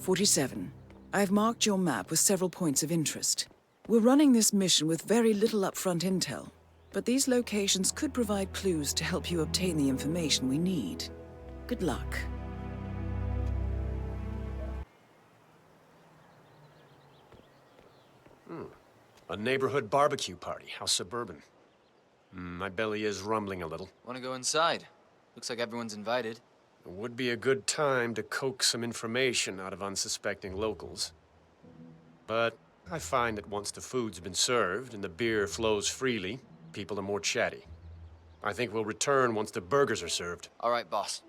47. I've marked your map with several points of interest. We're running this mission with very little upfront intel, but these locations could provide clues to help you obtain the information we need. Good luck. A neighborhood barbecue party. How suburban. My belly is rumbling a little. Want to go inside? Looks like everyone's invited. It would be a good time to coax some information out of unsuspecting locals. But I find that once the food's been served and the beer flows freely, people are more chatty. I think we'll return once the burgers are served. All right, boss.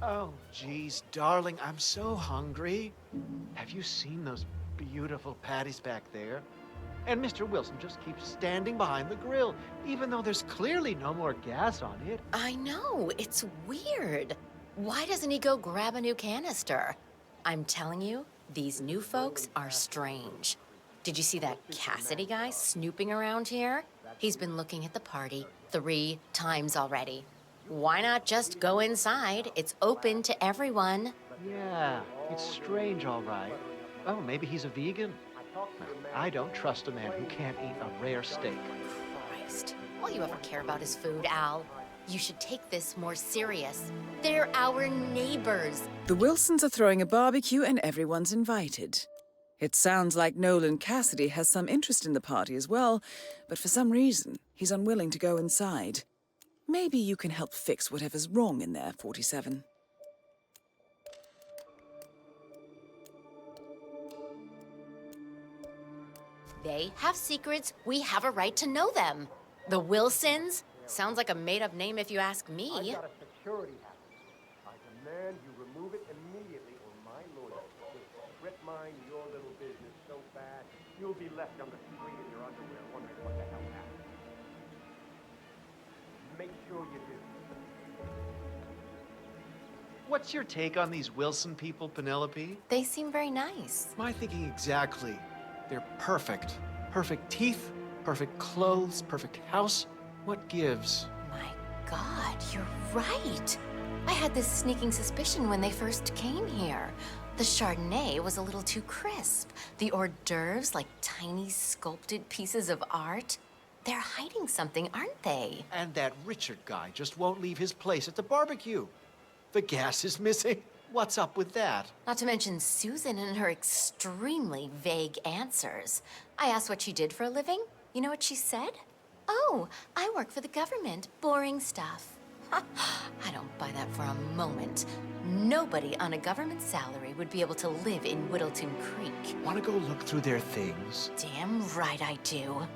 Oh, geez, darling, I'm so hungry. Have you seen those beautiful patties back there? And Mr. Wilson just keeps standing behind the grill, even though there's clearly no more gas on it. I know, it's weird. Why doesn't he go grab a new canister? I'm telling you, these new folks are strange. Did you see that Cassidy guy snooping around here? He's been looking at the party 3 times already. Why not just go inside? It's open to everyone. Yeah, it's strange, all right. Oh, maybe he's a vegan? I don't trust a man who can't eat a rare steak. Christ, all you ever care about is food, Al. You should take this more serious. They're our neighbors. The Wilsons are throwing a barbecue and everyone's invited. It sounds like Nolan Cassidy has some interest in the party as well, but for some reason, he's unwilling to go inside. Maybe you can help fix whatever's wrong in there, 47. They have secrets. We have a right to know them. The Wilsons? Sounds like a made-up name if you ask me. I've got a security hazard. I demand you remove it immediately or my lawyer will strip mine your little business so bad you'll be left on the street in your underwear wondering what the hell happened. Make sure you do. What's your take on these Wilson people, Penelope? They seem very nice. My thinking exactly. They're perfect. Perfect teeth, perfect clothes, perfect house. What gives? My God, you're right. I had this sneaking suspicion when they first came here. The Chardonnay was a little too crisp. The hors d'oeuvres like tiny sculpted pieces of art. They're hiding something, aren't they? And that Richard guy just won't leave his place at the barbecue. The gas is missing. What's up with that? Not to mention Susan and her extremely vague answers. I asked what she did for a living. You know what she said? Oh, I work for the government. Boring stuff. I don't buy that for a moment. Nobody on a government salary would be able to live in Whittleton Creek. Want to go look through their things? Damn right I do.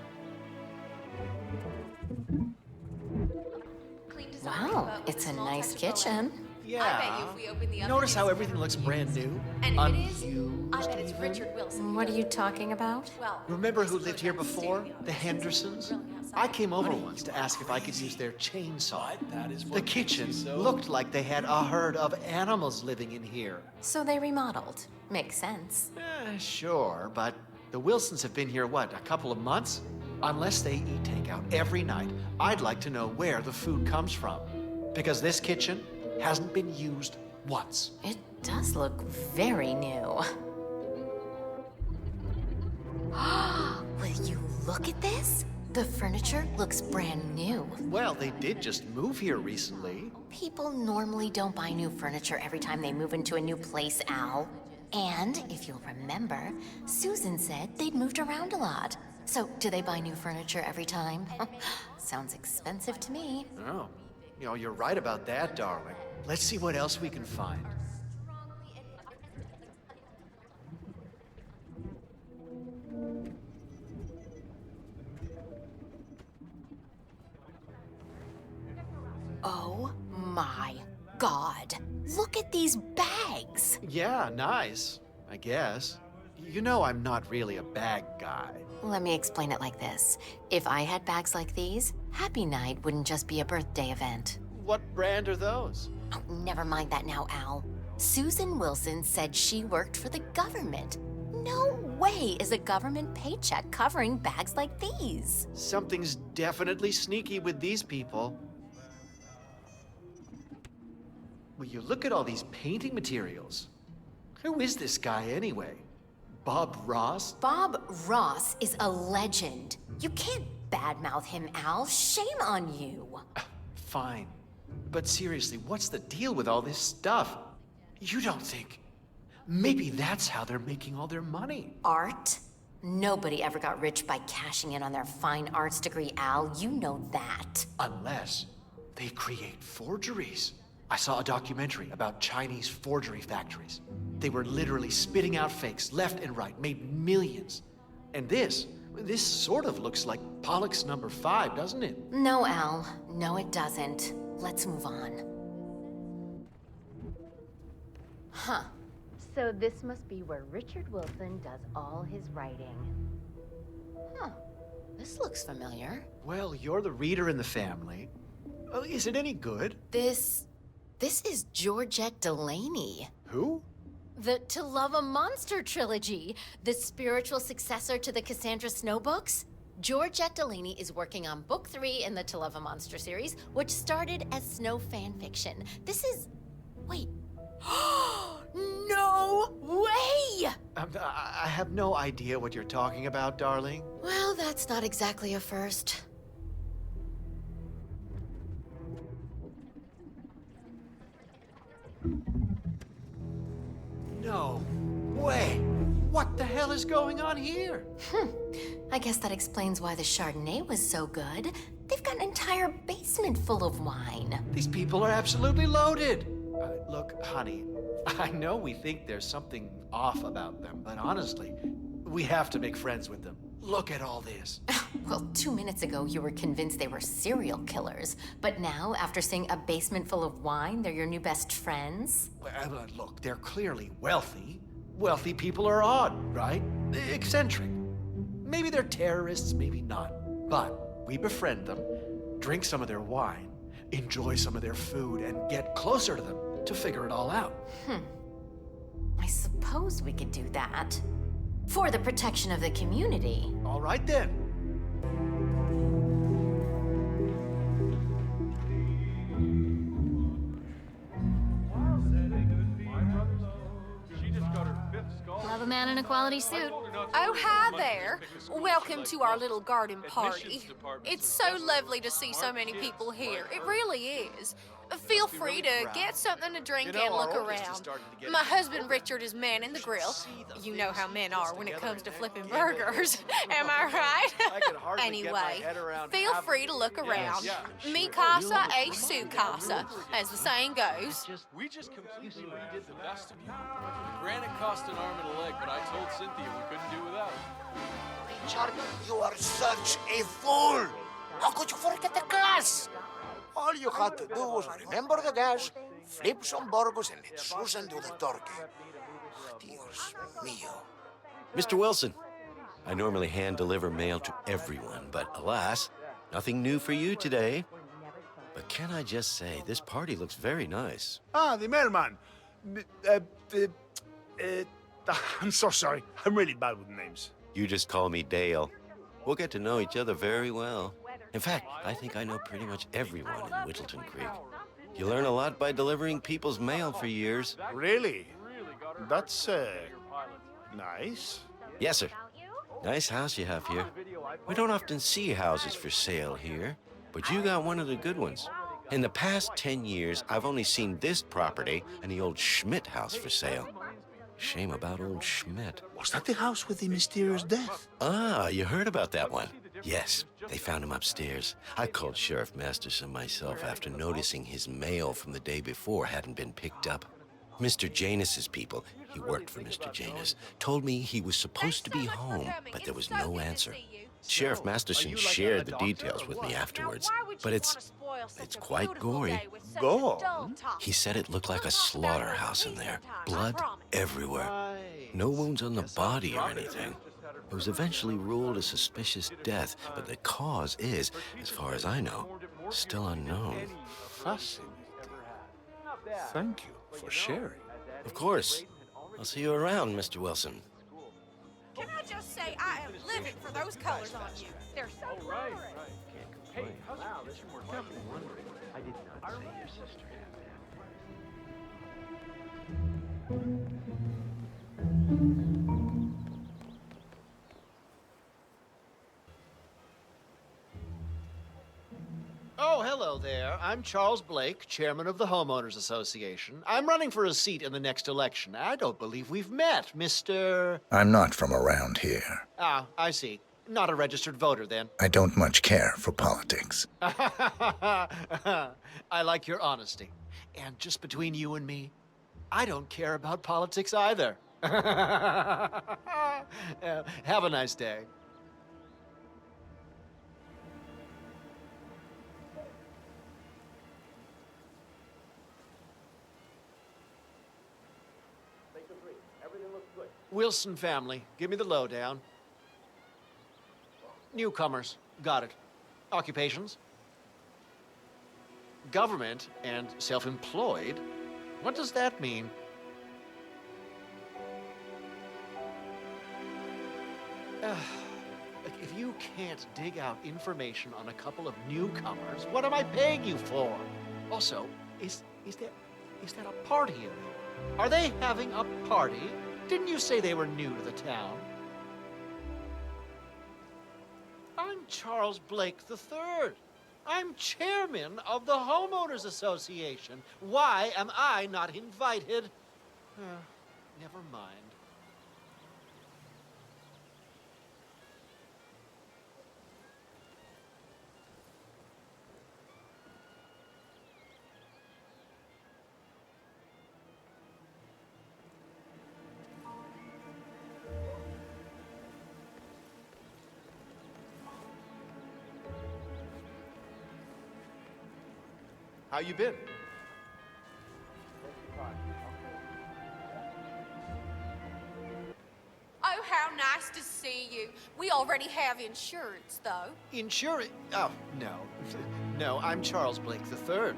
Wow, it's a nice kitchen. Yeah. I bet you if we open the oven, Notice how it's everything looks brand new? And if it is, Unused I bet it's even? Richard Wilson. What are you talking about? Well, Remember this who is lived what here I'm before? saying. The Hendersons? I came over once to ask if I could use their chainsaw. The kitchen looked like they had a herd of animals living in here. So they remodeled. Makes sense. Sure, but the Wilsons have been here, what, a couple of months? Unless they eat takeout every night, I'd like to know where the food comes from. Because this kitchen hasn't been used once. It does look very new. Will you look at this? The furniture looks brand new. Well, they did just move here recently. People normally don't buy new furniture every time they move into a new place, Al. And if you'll remember, Susan said they'd moved around a lot. So, do they buy new furniture every time? Sounds expensive to me. Oh, you know, you're right about that, darling. Let's see what else we can find. Oh my God. Look at these bags. Yeah, nice, I guess. You know I'm not really a bag guy. Let me explain it like this. If I had bags like these, Happy Night wouldn't just be a birthday event. What brand are those? Oh, never mind that now, Al. Susan Wilson said she worked for the government. No way is a government paycheck covering bags like these? Something's definitely sneaky with these people. Will you look at all these painting materials? Who is this guy anyway? Bob Ross? Bob Ross is a legend. You can't badmouth him, Al. Shame on you. Fine. But seriously, what's the deal with all this stuff? You don't think... Maybe that's how they're making all their money. Art? Nobody ever got rich by cashing in on their fine arts degree, Al. You know that. Unless they create forgeries. I saw a documentary about Chinese forgery factories. They were literally spitting out fakes left and right, made millions. And this sort of looks like Pollock's number 5, doesn't it? No, Al. No, it doesn't. Let's move on. Huh. So this must be where Richard Wilson does all his writing. Huh. This looks familiar. Well, you're the reader in the family. Is it any good? This is Georgette Delaney. Who? The To Love a Monster trilogy, the spiritual successor to the Cassandra Snow books. Georgette Delaney is working on book 3 in the To Love a Monster series, which started as Snow fan fiction. This is... wait. No way! I have no idea what you're talking about, darling. Well, that's not exactly a first. No way! What the hell is going on here? I guess that explains why the Chardonnay was so good. They've got an entire basement full of wine. These people are absolutely loaded. Look, honey, I know we think there's something off about them, but honestly, we have to make friends with them. Look at all this. Well, 2 minutes ago, you were convinced they were serial killers. But now, after seeing a basement full of wine, they're your new best friends? Well, look, they're clearly wealthy. Wealthy people are odd, right? Eccentric. Maybe they're terrorists, maybe not. But we befriend them, drink some of their wine, enjoy some of their food, and get closer to them to figure it all out. I suppose we could do that. For the protection of the community. All right then. Love a man in a quality suit. Oh, hi there. Welcome to our little garden party. It's so lovely to see so many people here. It really is. Feel free to get something to drink and look around. My husband Richard is manning the grill. You know how men are when it comes to flipping burgers. Am I right? Anyway, feel free to look around. Mi casa es su casa, as the saying goes. We just completely redid the vestibule. Granite cost an arm and a leg, but I told Cynthia we couldn't do without it. Richard, you are such a fool! How could you forget the gas? All you had to do was remember the gas, flip some burgers, and let Susan do the turkey. Dios mío. Mr. Wilson, I normally hand-deliver mail to everyone, but alas, nothing new for you today. But can I just say, this party looks very nice. Ah, the mailman. I'm so sorry. I'm really bad with names. You just call me Dale. We'll get to know each other very well. In fact, I think I know pretty much everyone in Whittleton Creek. You learn a lot by delivering people's mail for years. Really? That's, nice. Yes, sir. Nice house you have here. We don't often see houses for sale here, but you got one of the good ones. In the past 10 years, I've only seen this property and the old Schmidt house for sale. Shame about old Schmidt. Was that the house with the mysterious death? Ah, you heard about that one? Yes, they found him upstairs. I called Sheriff Masterson myself after noticing his mail from the day before hadn't been picked up. Mr. Janus's people, he worked for Mr. Janus, told me he was supposed to be home, but there was no answer. Sheriff Masterson shared the details with me afterwards, but it's quite gory. Go on. He said it looked like a slaughterhouse in there. Blood everywhere. No wounds on the body or anything. It was eventually ruled a suspicious death, but the cause is, as far as I know, still unknown. Fascinating. Thank you for sharing. Of course. I'll see you around, Mr. Wilson. Can I just say I am living for those colors on you? They're so Right, glorious. right. Hey, how's this working? I did not say your sister had Oh, hello there. I'm Charles Blake, chairman of the Homeowners Association. I'm running for a seat in the next election. I don't believe we've met, Mr. I'm not from around here. Ah, I see. Not a registered voter, then. I don't much care for politics. I like your honesty. And just between you and me, I don't care about politics either. Have a nice day. Wilson family, give me the lowdown. Newcomers, got it. Occupations? Government and self-employed? What does that mean? Like, if you can't dig out information on a couple of newcomers, what am I paying you for? Also, is that a party in there? Are they having a party? Didn't you say they were new to the town? I'm Charles Blake III. I'm chairman of the Homeowners Association. Why am I not invited? Never mind. How you been? Oh, how nice to see you. We already have insurance, though. Insurance? Oh, no. No, I'm Charles Blake III,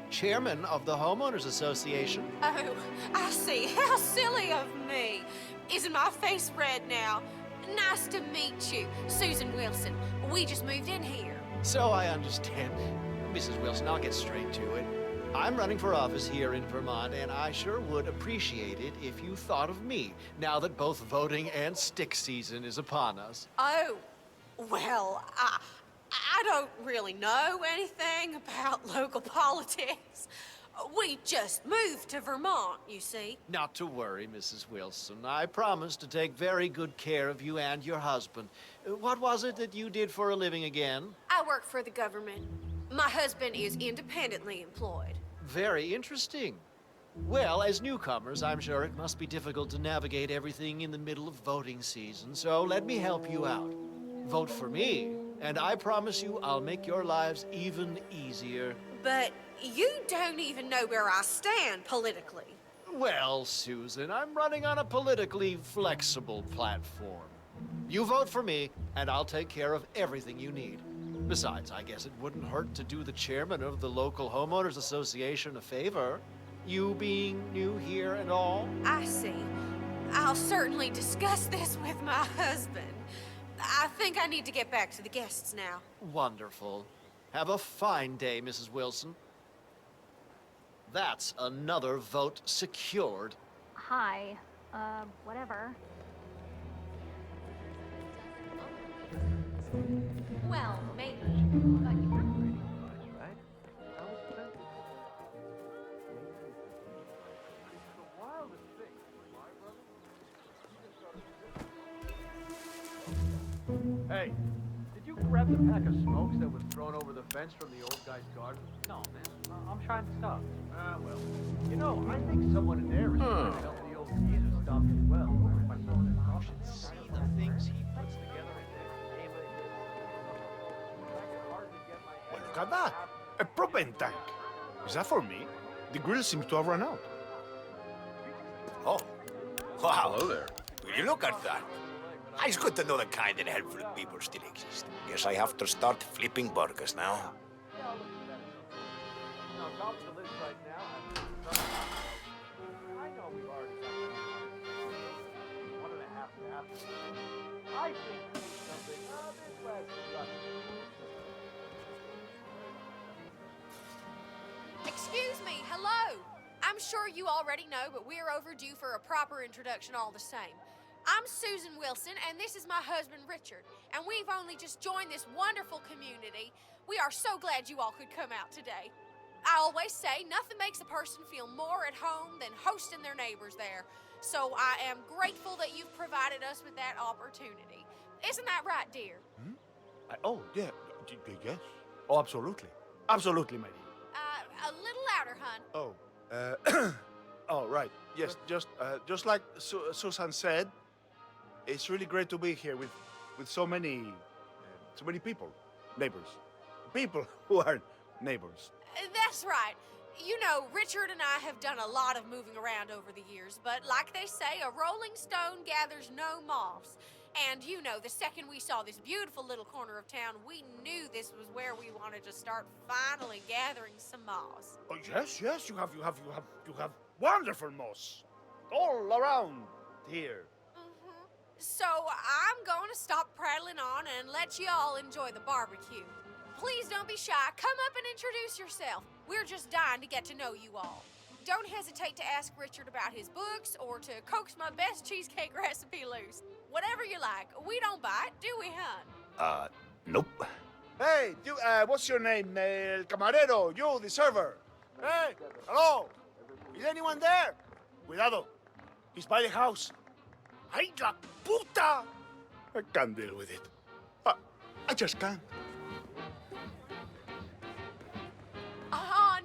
chairman of the Homeowners Association. Oh, I see. How silly of me. Isn't my face red now? Nice to meet you, Susan Wilson. We just moved in here. So I understand. Mrs. Wilson, I'll get straight to it. I'm running for office here in Vermont, and I sure would appreciate it if you thought of me, now that both voting and stick season is upon us. Oh, well, I don't really know anything about local politics. We just moved to Vermont, you see. Not to worry, Mrs. Wilson. I promise to take very good care of you and your husband. What was it that you did for a living again? I work for the government. My husband is independently employed. Very interesting. Well, as newcomers, I'm sure it must be difficult to navigate everything in the middle of voting season, so let me help you out. Vote for me, and I promise you I'll make your lives even easier. But you don't even know where I stand politically. Well, Susan, I'm running on a politically flexible platform. You vote for me, and I'll take care of everything you need. Besides, I guess it wouldn't hurt to do the chairman of the local homeowners association a favor. You being new here and all. I see. I'll certainly discuss this with my husband. I think I need to get back to the guests now. Wonderful. Have a fine day, Mrs. Wilson. That's another vote secured. Hi. Whatever. Well, maybe. Hey, did you grab the pack of smokes that was thrown over the fence from the old guy's garden? No, man. I'm trying to stop. Ah, well. You know, I think someone in there is trying to help the old geezer stop as well. You should see the things he puts together in there. Well, look at that. A propane tank. Is that for me? The grill seems to have run out. Oh, wow. Hello there. Will you look at that? It's good to know the kind and helpful people still exist. Guess I have to start flipping burgers now. I know we've already got 1.5 hours. I think there's something a bit less productive. Excuse me, hello. I'm sure you already know, but we're overdue for a proper introduction all the same. I'm Susan Wilson, and this is my husband, Richard. And we've only just joined this wonderful community. We are so glad you all could come out today. I always say nothing makes a person feel more at home than hosting their neighbors there. So I am grateful that you've provided us with that opportunity. Isn't that right, dear? Oh, yeah. Yes. Oh, absolutely. Absolutely, my dear. A little louder, hun. Oh, oh, right. Yes, just like Susan said, it's really great to be here with so many people, neighbors, people who are neighbors. That's right. You know, Richard and I have done a lot of moving around over the years, but like they say, a rolling stone gathers no moss. And you know, the second we saw this beautiful little corner of town, we knew this was where we wanted to start finally gathering some moss. Oh, yes, you have wonderful moss all around here. So I'm going to stop prattling on and let you all enjoy the barbecue. Please don't be shy. Come up and introduce yourself. We're just dying to get to know you all. Don't hesitate to ask Richard about his books or to coax my best cheesecake recipe loose. Whatever you like. We don't bite, do we, hun? Nope. Hey, you, what's your name? El camarero, you, the server. Hey, hello. Is anyone there? Cuidado. He's by the house. Ay, la puta! I can't deal with it. I just can't.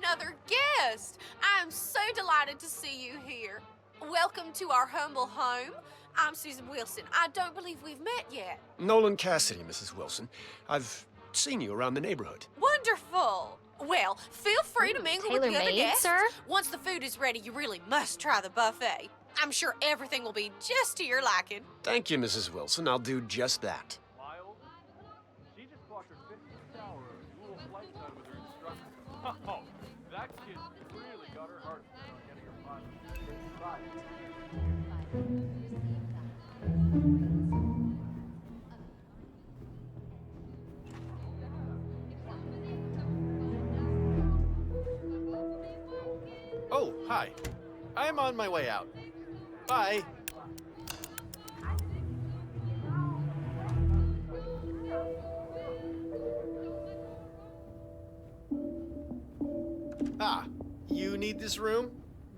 Another guest! I'm so delighted to see you here. Welcome to our humble home. I'm Susan Wilson. I don't believe we've met yet. Nolan Cassidy, Mrs. Wilson. I've seen you around the neighborhood. Wonderful. Well, feel free to mingle with the other tailor-made, guests. sir? Once the food is ready, you really must try the buffet. I'm sure everything will be just to your liking. Thank you, Mrs. Wilson. I'll do just that. My oldest, she just clocked her 50th hour of dual flight time with her instructor. Oh, that kid really got her heart set on getting her pilot. Oh, hi. I am on my way out. Bye. Ah, you need this room?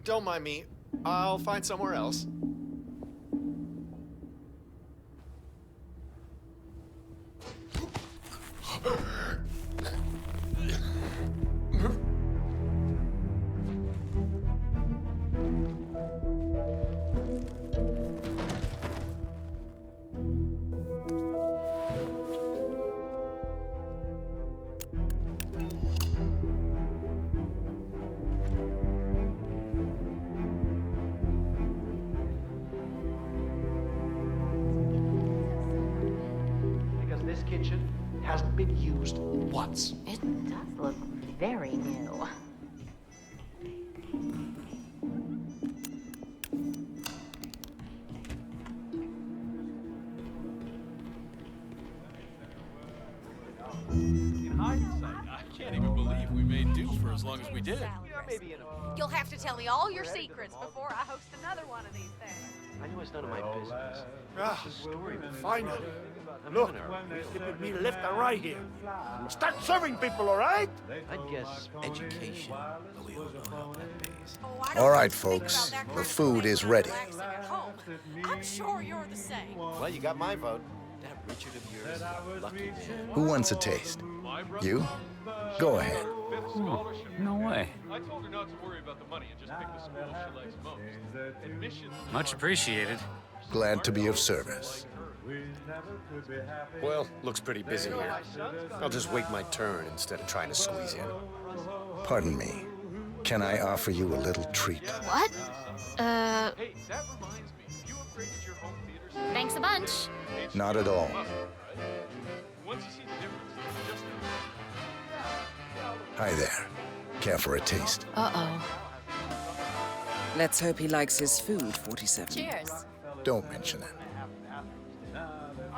Don't mind me. I'll find somewhere else. Because this kitchen hasn't been used once. It does look very new. In hindsight, I can't even believe we made do for as long as we did. Maybe in a... You'll have to tell me all your secrets before I host another one of these things. I know it's none of my business. Ah, finally. Look, you put me left and right here. Start serving people, all right? I guess Education. But we all know how that pays. Oh, I don't All right, want to think folks, about that the kind of food thing is when I'm ready. relaxing at home. I'm sure you're the same. Well, you got my vote. That Richard of yours is a lucky man. Who wants a taste? You? Go ahead. No way. I told her not to worry about the money and just pick the school she likes most. Admissions. Much appreciated. Glad to be of service. Well, looks pretty busy here. I'll just wait my turn instead of trying to squeeze in. Pardon me. Can I offer you a little treat? What? Hey, that reminds me. You upgraded your home theater system. Thanks a bunch. Not at all. Once you see the difference, just Hi there. Care for a taste? Uh-oh. Let's hope he likes his food, 47. Cheers. Don't mention it.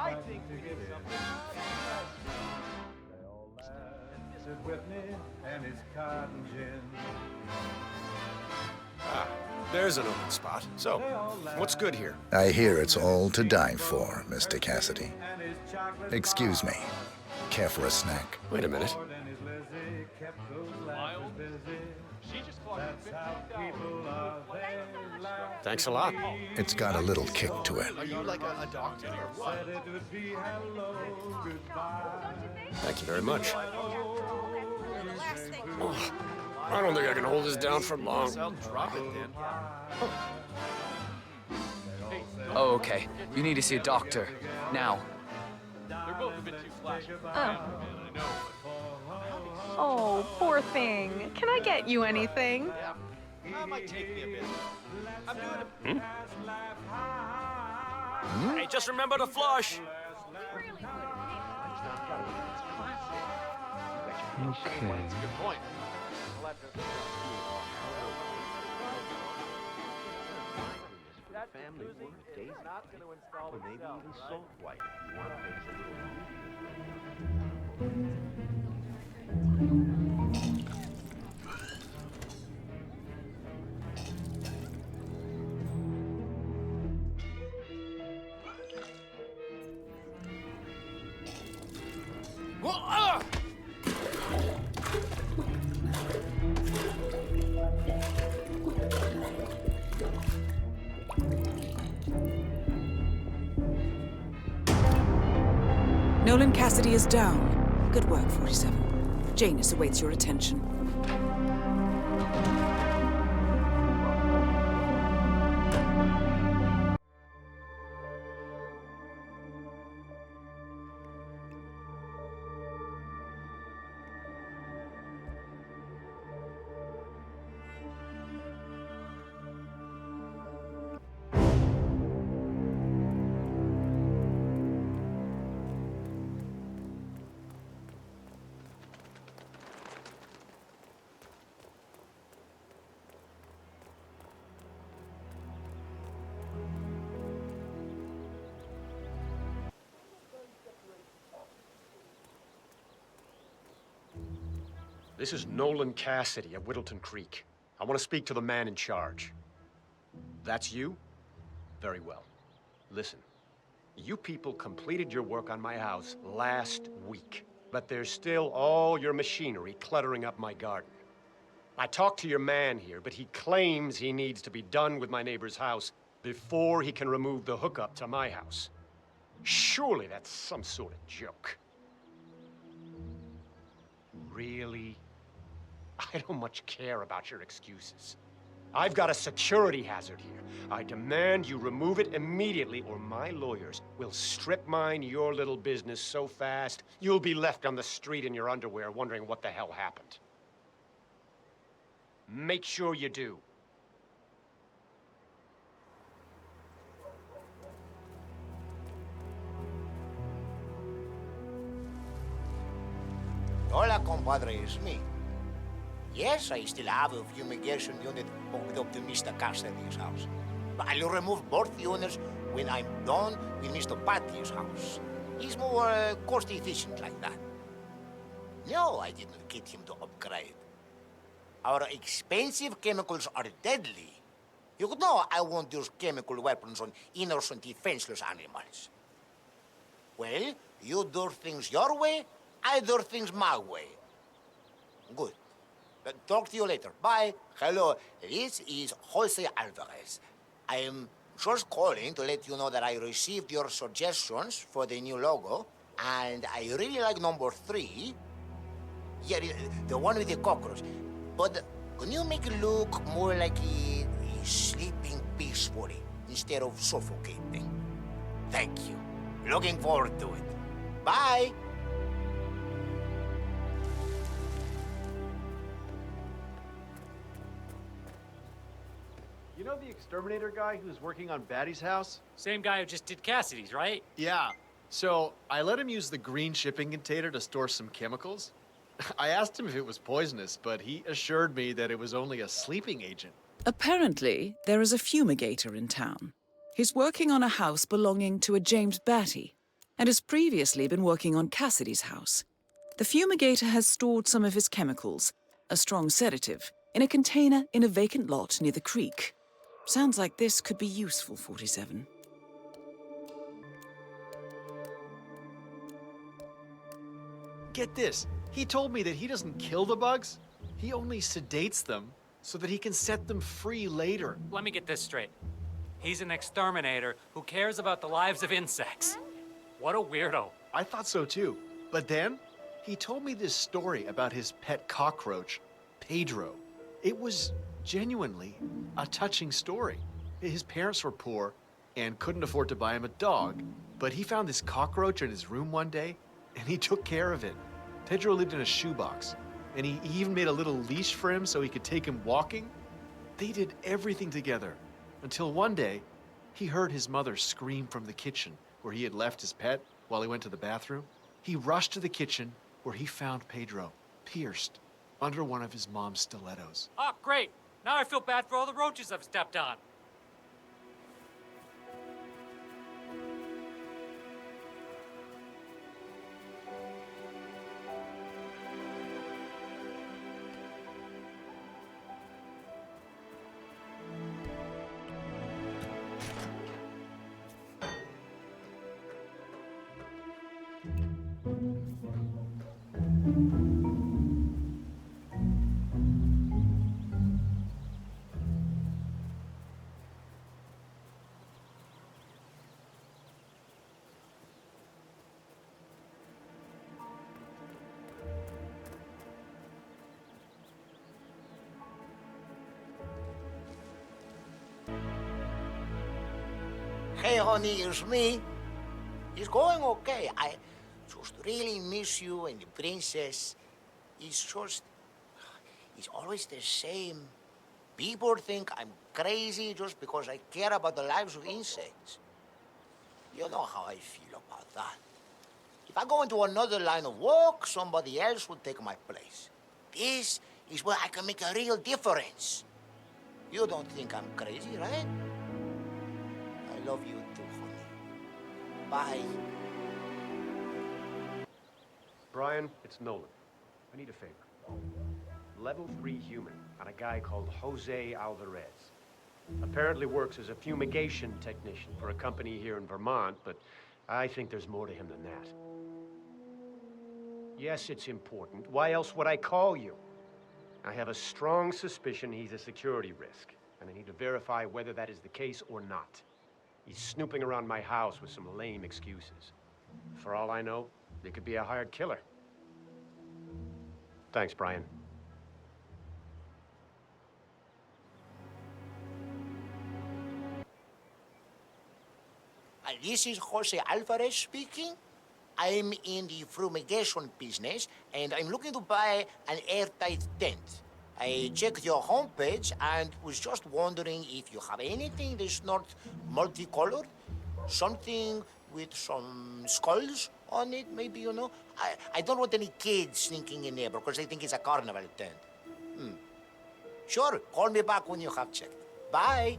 I think we need something. Ah, there's an open spot. So, what's good here? I hear it's all to die for, Mr. Cassidy. Excuse me. Care for a snack? Wait a minute. Thanks a lot. It's got a little kick to it. Are you like a doctor or what? Thank you very much. Oh, I don't think I can hold this down for long. I'll drop it then. Oh, okay. You need to see a doctor. Now. They're both a bit too flashy. Oh, poor thing. Can I get you anything? Yeah. That might take me a bit. I'm doing it. Hey, just remember to flush. Okay. That's a good point. That family work days not going to install or maybe even salt white. You want things a little Nolan Cassidy is down. Good work, 47. Janus awaits your attention. This is Nolan Cassidy of Whittleton Creek. I want to speak to the man in charge. That's you? Very well. Listen, you people completed your work on my house last week, but there's still all your machinery cluttering up my garden. I talked to your man here, but he claims he needs to be done with my neighbor's house before he can remove the hookup to my house. Surely that's some sort of joke. Really? I don't much care about your excuses. I've got a security hazard here. I demand you remove it immediately, or my lawyers will strip mine your little business so fast, you'll be left on the street in your underwear wondering what the hell happened. Make sure you do. Hola, compadre, it's me. Yes, I still have a fumigation unit hooked up to Mr. Cassidy's house. But I'll remove both units when I'm done with Mr. Patty's house. He's more cost-efficient like that. No, I didn't get him to upgrade. Our expensive chemicals are deadly. You know I won't use chemical weapons on innocent, defenseless animals. Well, you do things your way, I do things my way. Good. Talk to you later. Bye. Hello, this is Jose Alvarez. I am just calling to let you know that I received your suggestions for the new logo, and I really like number 3. Yeah, the one with the cockroach. But can you make it look more like he's sleeping peacefully instead of suffocating? Thank you. Looking forward to it. Bye. You know the exterminator guy who's working on Batty's house? Same guy who just did Cassidy's, right? Yeah. So I let him use the green shipping container to store some chemicals. I asked him if it was poisonous, but he assured me that it was only a sleeping agent. Apparently, there is a fumigator in town. He's working on a house belonging to a James Batty. and has previously been working on Cassidy's house. The fumigator has stored some of his chemicals, a strong sedative, in a container in a vacant lot near the creek. Sounds like this could be useful, 47. Get this. He told me that he doesn't kill the bugs. He only sedates them so that he can set them free later. Let me get this straight. He's an exterminator who cares about the lives of insects. What a weirdo. I thought so too. But then, he told me this story about his pet cockroach, Pedro. It was genuinely a touching story. His parents were poor and couldn't afford to buy him a dog, but he found this cockroach in his room one day, and he took care of it. Pedro lived in a shoebox, and he even made a little leash for him so he could take him walking. They did everything together, until one day, he heard his mother scream from the kitchen where he had left his pet while he went to the bathroom. He rushed to the kitchen where he found Pedro, pierced, under one of his mom's stilettos. Oh, great. Now I feel bad for all the roaches I've stepped on. Hey, honey, it's me. It's going okay. I just really miss you and the princess. It's always the same. People think I'm crazy just because I care about the lives of insects. You know how I feel about that. If I go into another line of work, somebody else will take my place. This is where I can make a real difference. You don't think I'm crazy, right? I love you too, honey. Bye. Brian, it's Nolan. I need a favor. Level 3 human on a guy called Jose Alvarez. Apparently works as a fumigation technician for a company here in Vermont, but I think there's more to him than that. Yes, it's important. Why else would I call you? I have a strong suspicion he's a security risk, and I need to verify whether that is the case or not. He's snooping around my house with some lame excuses. For all I know, he could be a hired killer. Thanks, Brian. This is Jose Alvarez speaking. I'm in the fumigation business, and I'm looking to buy an airtight tent. I checked your homepage and was just wondering if you have anything that's not multicolored. Something with some skulls on it, maybe, you know? I don't want any kids sneaking in there because they think it's a carnival tent. Sure, call me back when you have checked. Bye.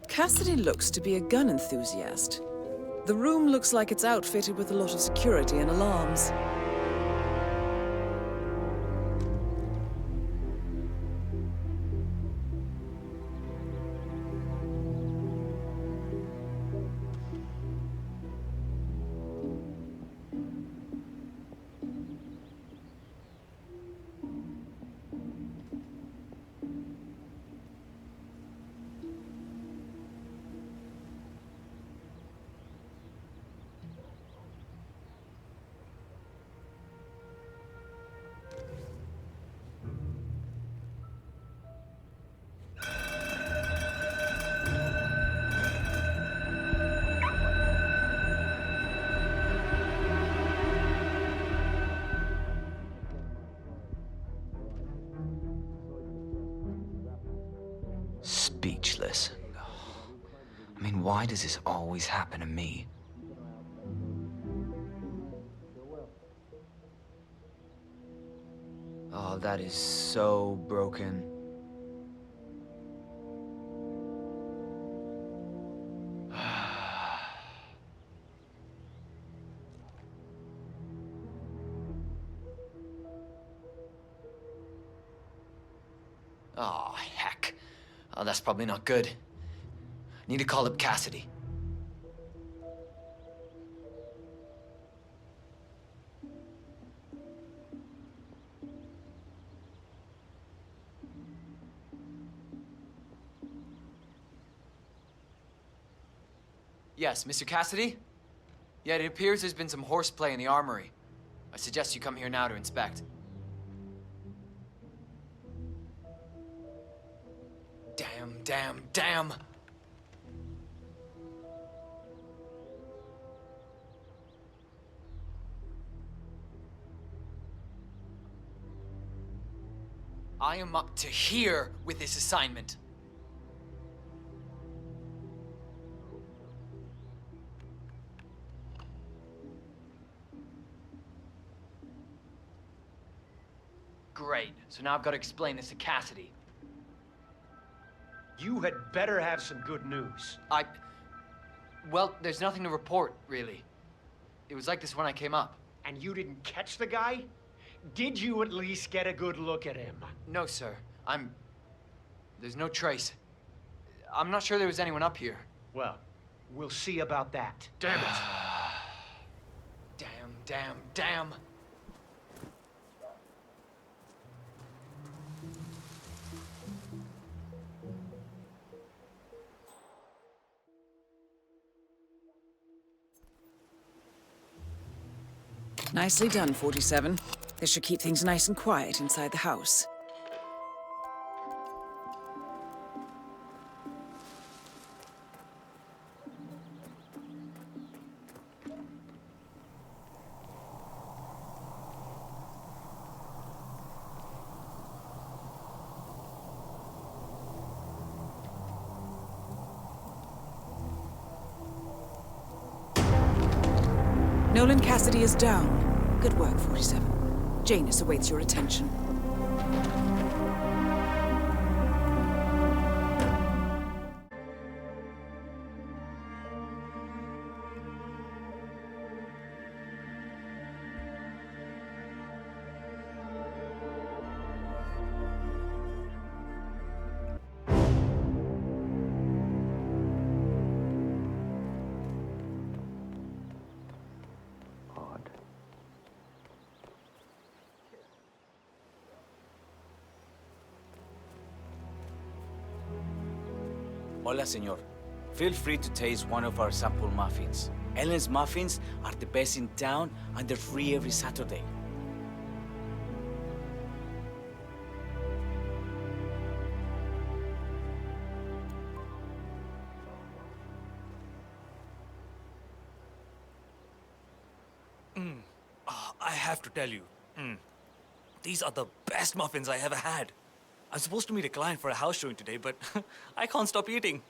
Cassidy looks to be a gun enthusiast. The room looks like it's outfitted with a lot of security and alarms. speechless. I mean, why does this always happen to me? Oh, that is so broken. Oh, heck. Oh, that's probably not good. Need to call up Cassidy. Yes, Mr. Cassidy? Yeah, it appears there's been some horseplay in the armory. I suggest you come here now to inspect. Damn! I am up to here with this assignment. Great. So now I've got to explain this to Cassidy. You had better have some good news. Well, there's nothing to report, really. It was like this when I came up. And you didn't catch the guy? Did you at least get a good look at him? No, sir. There's no trace. I'm not sure there was anyone up here. Well, we'll see about that. Damn it. Damn. Nicely done, 47. This should keep things nice and quiet inside the house. Nolan Cassidy is down. Good work, 47. Janus awaits your attention. Hola, señor. Feel free to taste one of our sample muffins. Ellen's muffins are the best in town, and they're free every Saturday. I have to tell you, these are the best muffins I ever had. I'm supposed to meet a client for a house showing today, but I can't stop eating.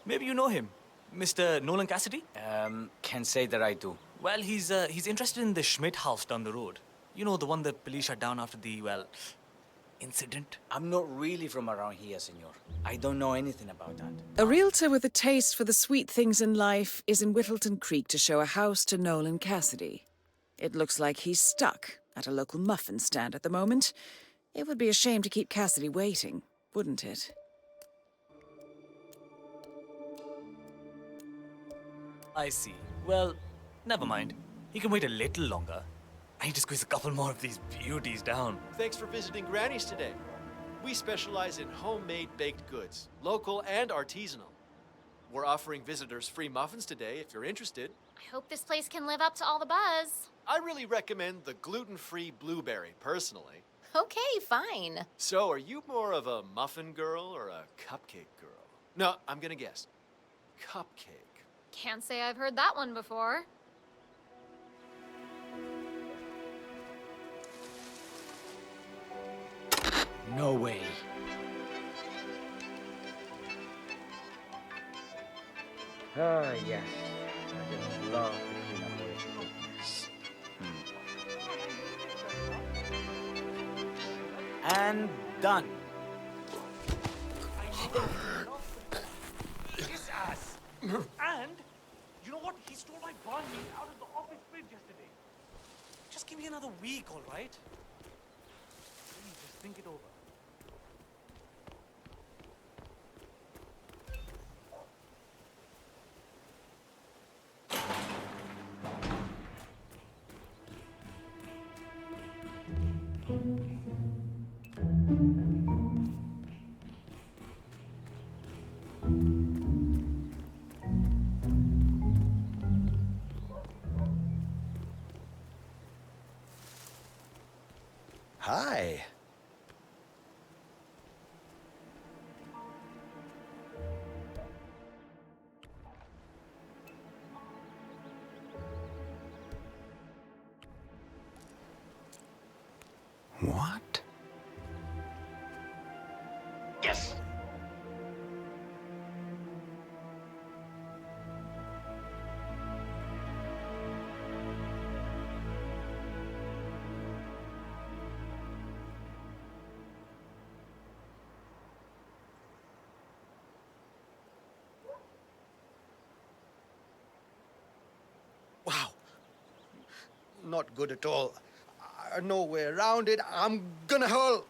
Maybe you know him, Mr. Nolan Cassidy? Can't say that I do. Well, he's interested in the Schmidt house down the road. You know, the one that police shut down after the, incident? I'm not really from around here, senor. I don't know anything about that. A realtor with a taste for the sweet things in life is in Whittleton Creek to show a house to Nolan Cassidy. It looks like he's stuck at a local muffin stand at the moment. It would be a shame to keep Cassidy waiting, wouldn't it? I see. Well, never mind. He can wait a little longer. I need to squeeze a couple more of these beauties down. Thanks for visiting Granny's today. We specialize in homemade baked goods, local and artisanal. We're offering visitors free muffins today if you're interested. I hope this place can live up to all the buzz. I really recommend the gluten-free blueberry, personally. Okay, fine. So, are you more of a muffin girl or a cupcake girl? No, I'm gonna guess. Cupcake. Can't say I've heard that one before. No way. Ah, yes. I just love to clean up old mess. And done. His ass! And, you know what? He stole my banh mi out of the office fridge yesterday. Just give me another week, all right? Please, just think it over. Hi. What? Yes! Wow. Not good at all. No way around it. I'm gonna hurl.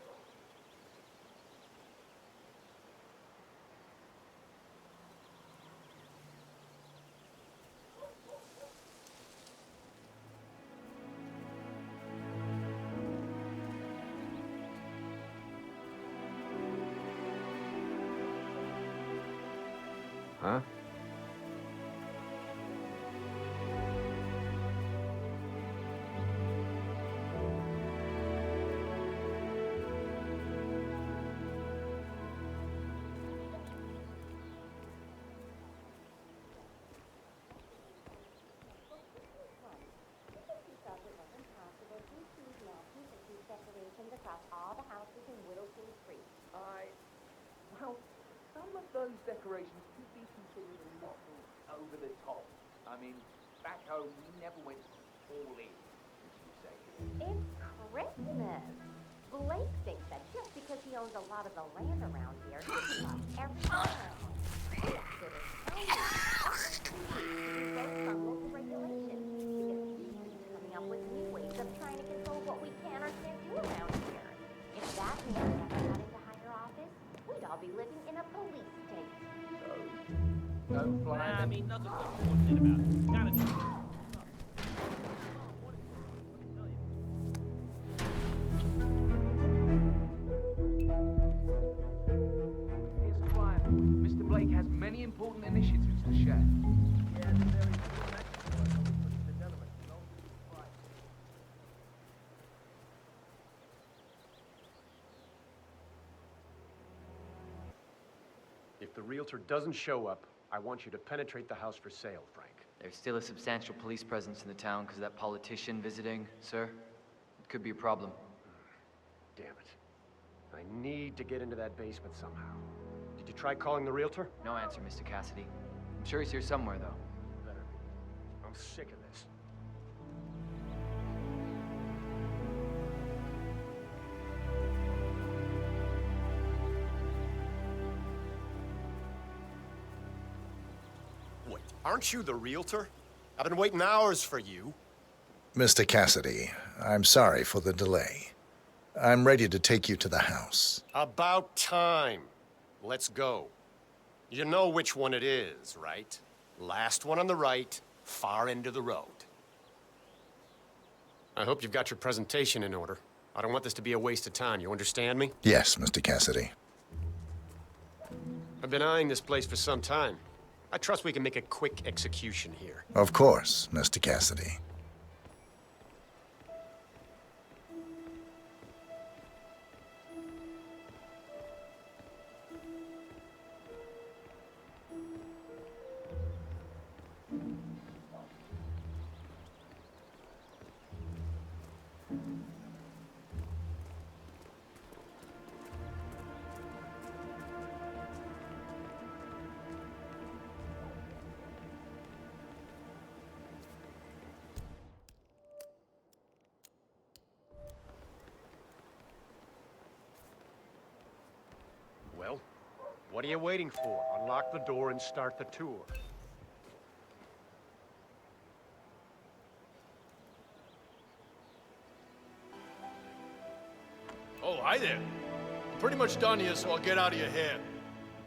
Huh? Across all the houses in Whittleton Street. Well, some of those decorations could be considered a little over the top. I mean, back home, we never went all in, as you say. It's Christmas. Blake thinks that just because he owns a lot of the land around here, he can love everyone. We consider from local regulations. Because he's coming up with new ways of trying to control what we can or can't do around here. If that man never got into higher office, we'd all be living in a police state. Don't fly. I mean, nothing to be about. Gotta do it. Here's the flyer. Mr. Blake has many important initiatives to share. If the realtor doesn't show up, I want you to penetrate the house for sale, Frank. There's still a substantial police presence in the town because of that politician visiting, sir. It could be a problem. Damn it. I need to get into that basement somehow. Did you try calling the realtor? No answer, Mr. Cassidy. I'm sure he's here somewhere, though. Better be. I'm sick of this. Wait, aren't you the realtor? I've been waiting hours for you. Mr. Cassidy, I'm sorry for the delay. I'm ready to take you to the house. About time. Let's go. You know which one it is, right? Last one on the right, far end of the road. I hope you've got your presentation in order. I don't want this to be a waste of time, you understand me? Yes, Mr. Cassidy. I've been eyeing this place for some time. I trust we can make a quick execution here. Of course, Mr. Cassidy. What are you waiting for? Unlock the door and start the tour. Oh, hi there. I'm pretty much done here, so I'll get out of your hair.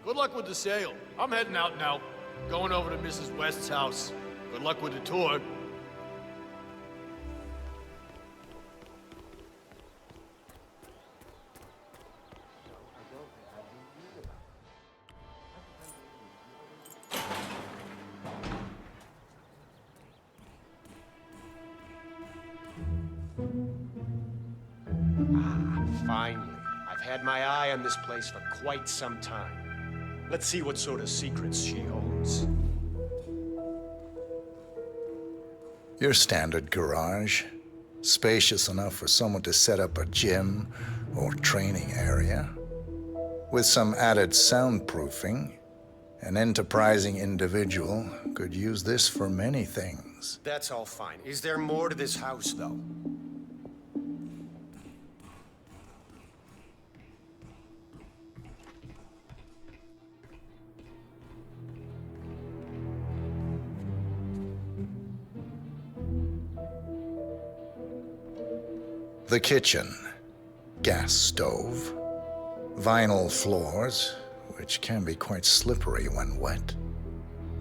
Good luck with the sale. I'm heading out now. Going over to Mrs. West's house. Good luck with the tour. Finally. I've had my eye on this place for quite some time. Let's see what sort of secrets she holds. Your standard garage. Spacious enough for someone to set up a gym or training area. With some added soundproofing, an enterprising individual could use this for many things. That's all fine. Is there more to this house, though? The kitchen, gas stove, vinyl floors, which can be quite slippery when wet.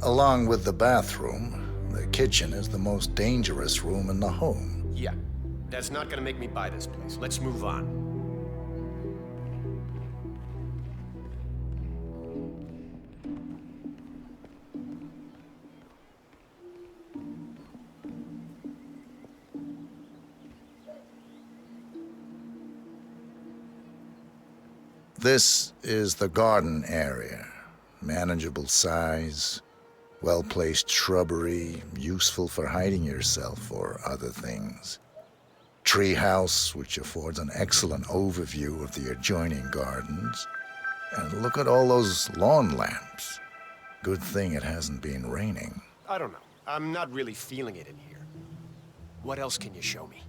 Along with the bathroom, the kitchen is the most dangerous room in the home. Yeah, that's not gonna make me buy this place. Let's move on. This is the garden area. Manageable size, well-placed shrubbery, useful for hiding yourself or other things. Treehouse, which affords an excellent overview of the adjoining gardens. And look at all those lawn lamps. Good thing it hasn't been raining. I don't know. I'm not really feeling it in here. What else can you show me?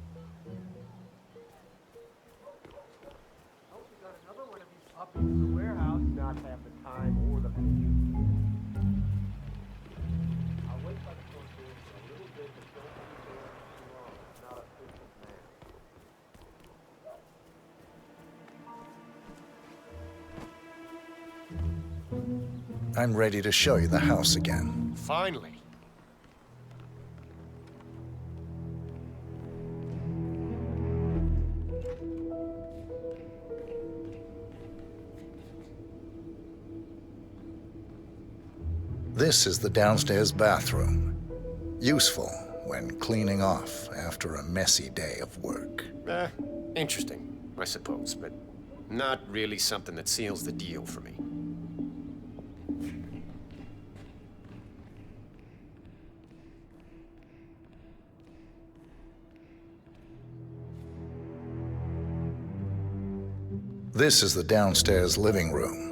Up into the warehouse, not have the time or the patience. I'll wait by the front door for a little bit, but don't be there too long. I'm not a patient man. I'm ready to show you the house again. Finally. This is the downstairs bathroom. Useful when cleaning off after a messy day of work. Interesting, I suppose, but not really something that seals the deal for me. This is the downstairs living room.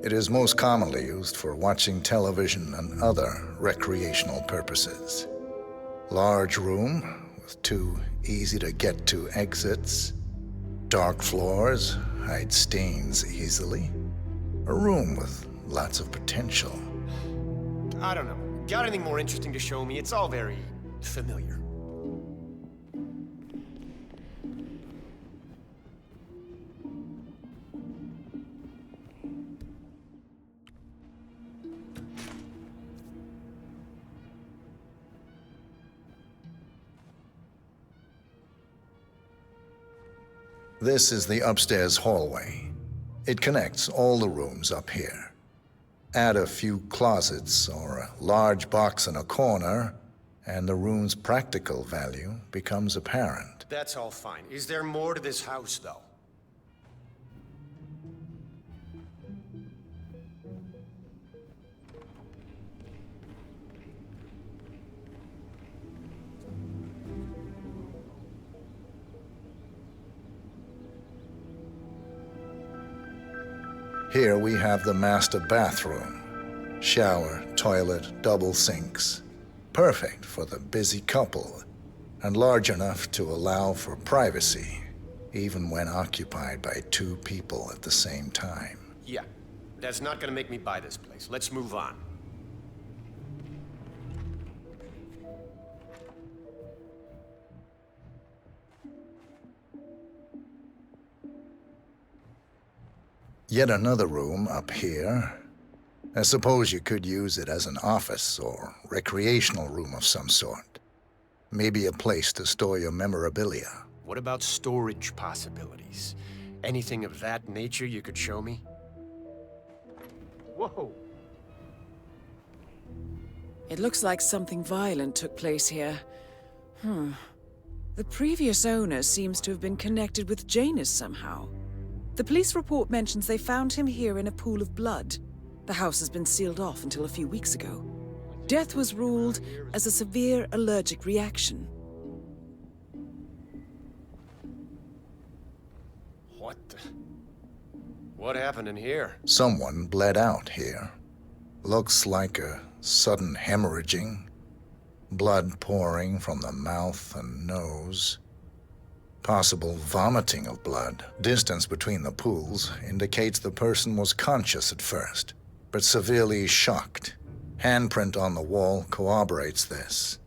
It is most commonly used for watching television and other recreational purposes. Large room with 2 easy-to-get-to exits. Dark floors hide stains easily. A room with lots of potential. I don't know. Got anything more interesting to show me? It's all very familiar. This is the upstairs hallway. It connects all the rooms up here. Add a few closets or a large box in a corner, and the room's practical value becomes apparent. That's all fine. Is there more to this house, though? Here we have the master bathroom. Shower, toilet, double sinks. Perfect for the busy couple, and large enough to allow for privacy, even when occupied by 2 people at the same time. Yeah, That's not gonna make me buy this place. Let's move on. Yet another room up here. I suppose you could use it as an office or recreational room of some sort. Maybe a place to store your memorabilia. What about storage possibilities? Anything of that nature you could show me? Whoa. It looks like something violent took place here. The previous owner seems to have been connected with Janus somehow. The police report mentions they found him here in a pool of blood. The house has been sealed off until a few weeks ago. Death was ruled as a severe allergic reaction. What the... What happened in here? Someone bled out here. Looks like a sudden hemorrhaging. Blood pouring from the mouth and nose. Possible vomiting of blood. Distance between the pools indicates the person was conscious at first, but severely shocked. Handprint on the wall corroborates this.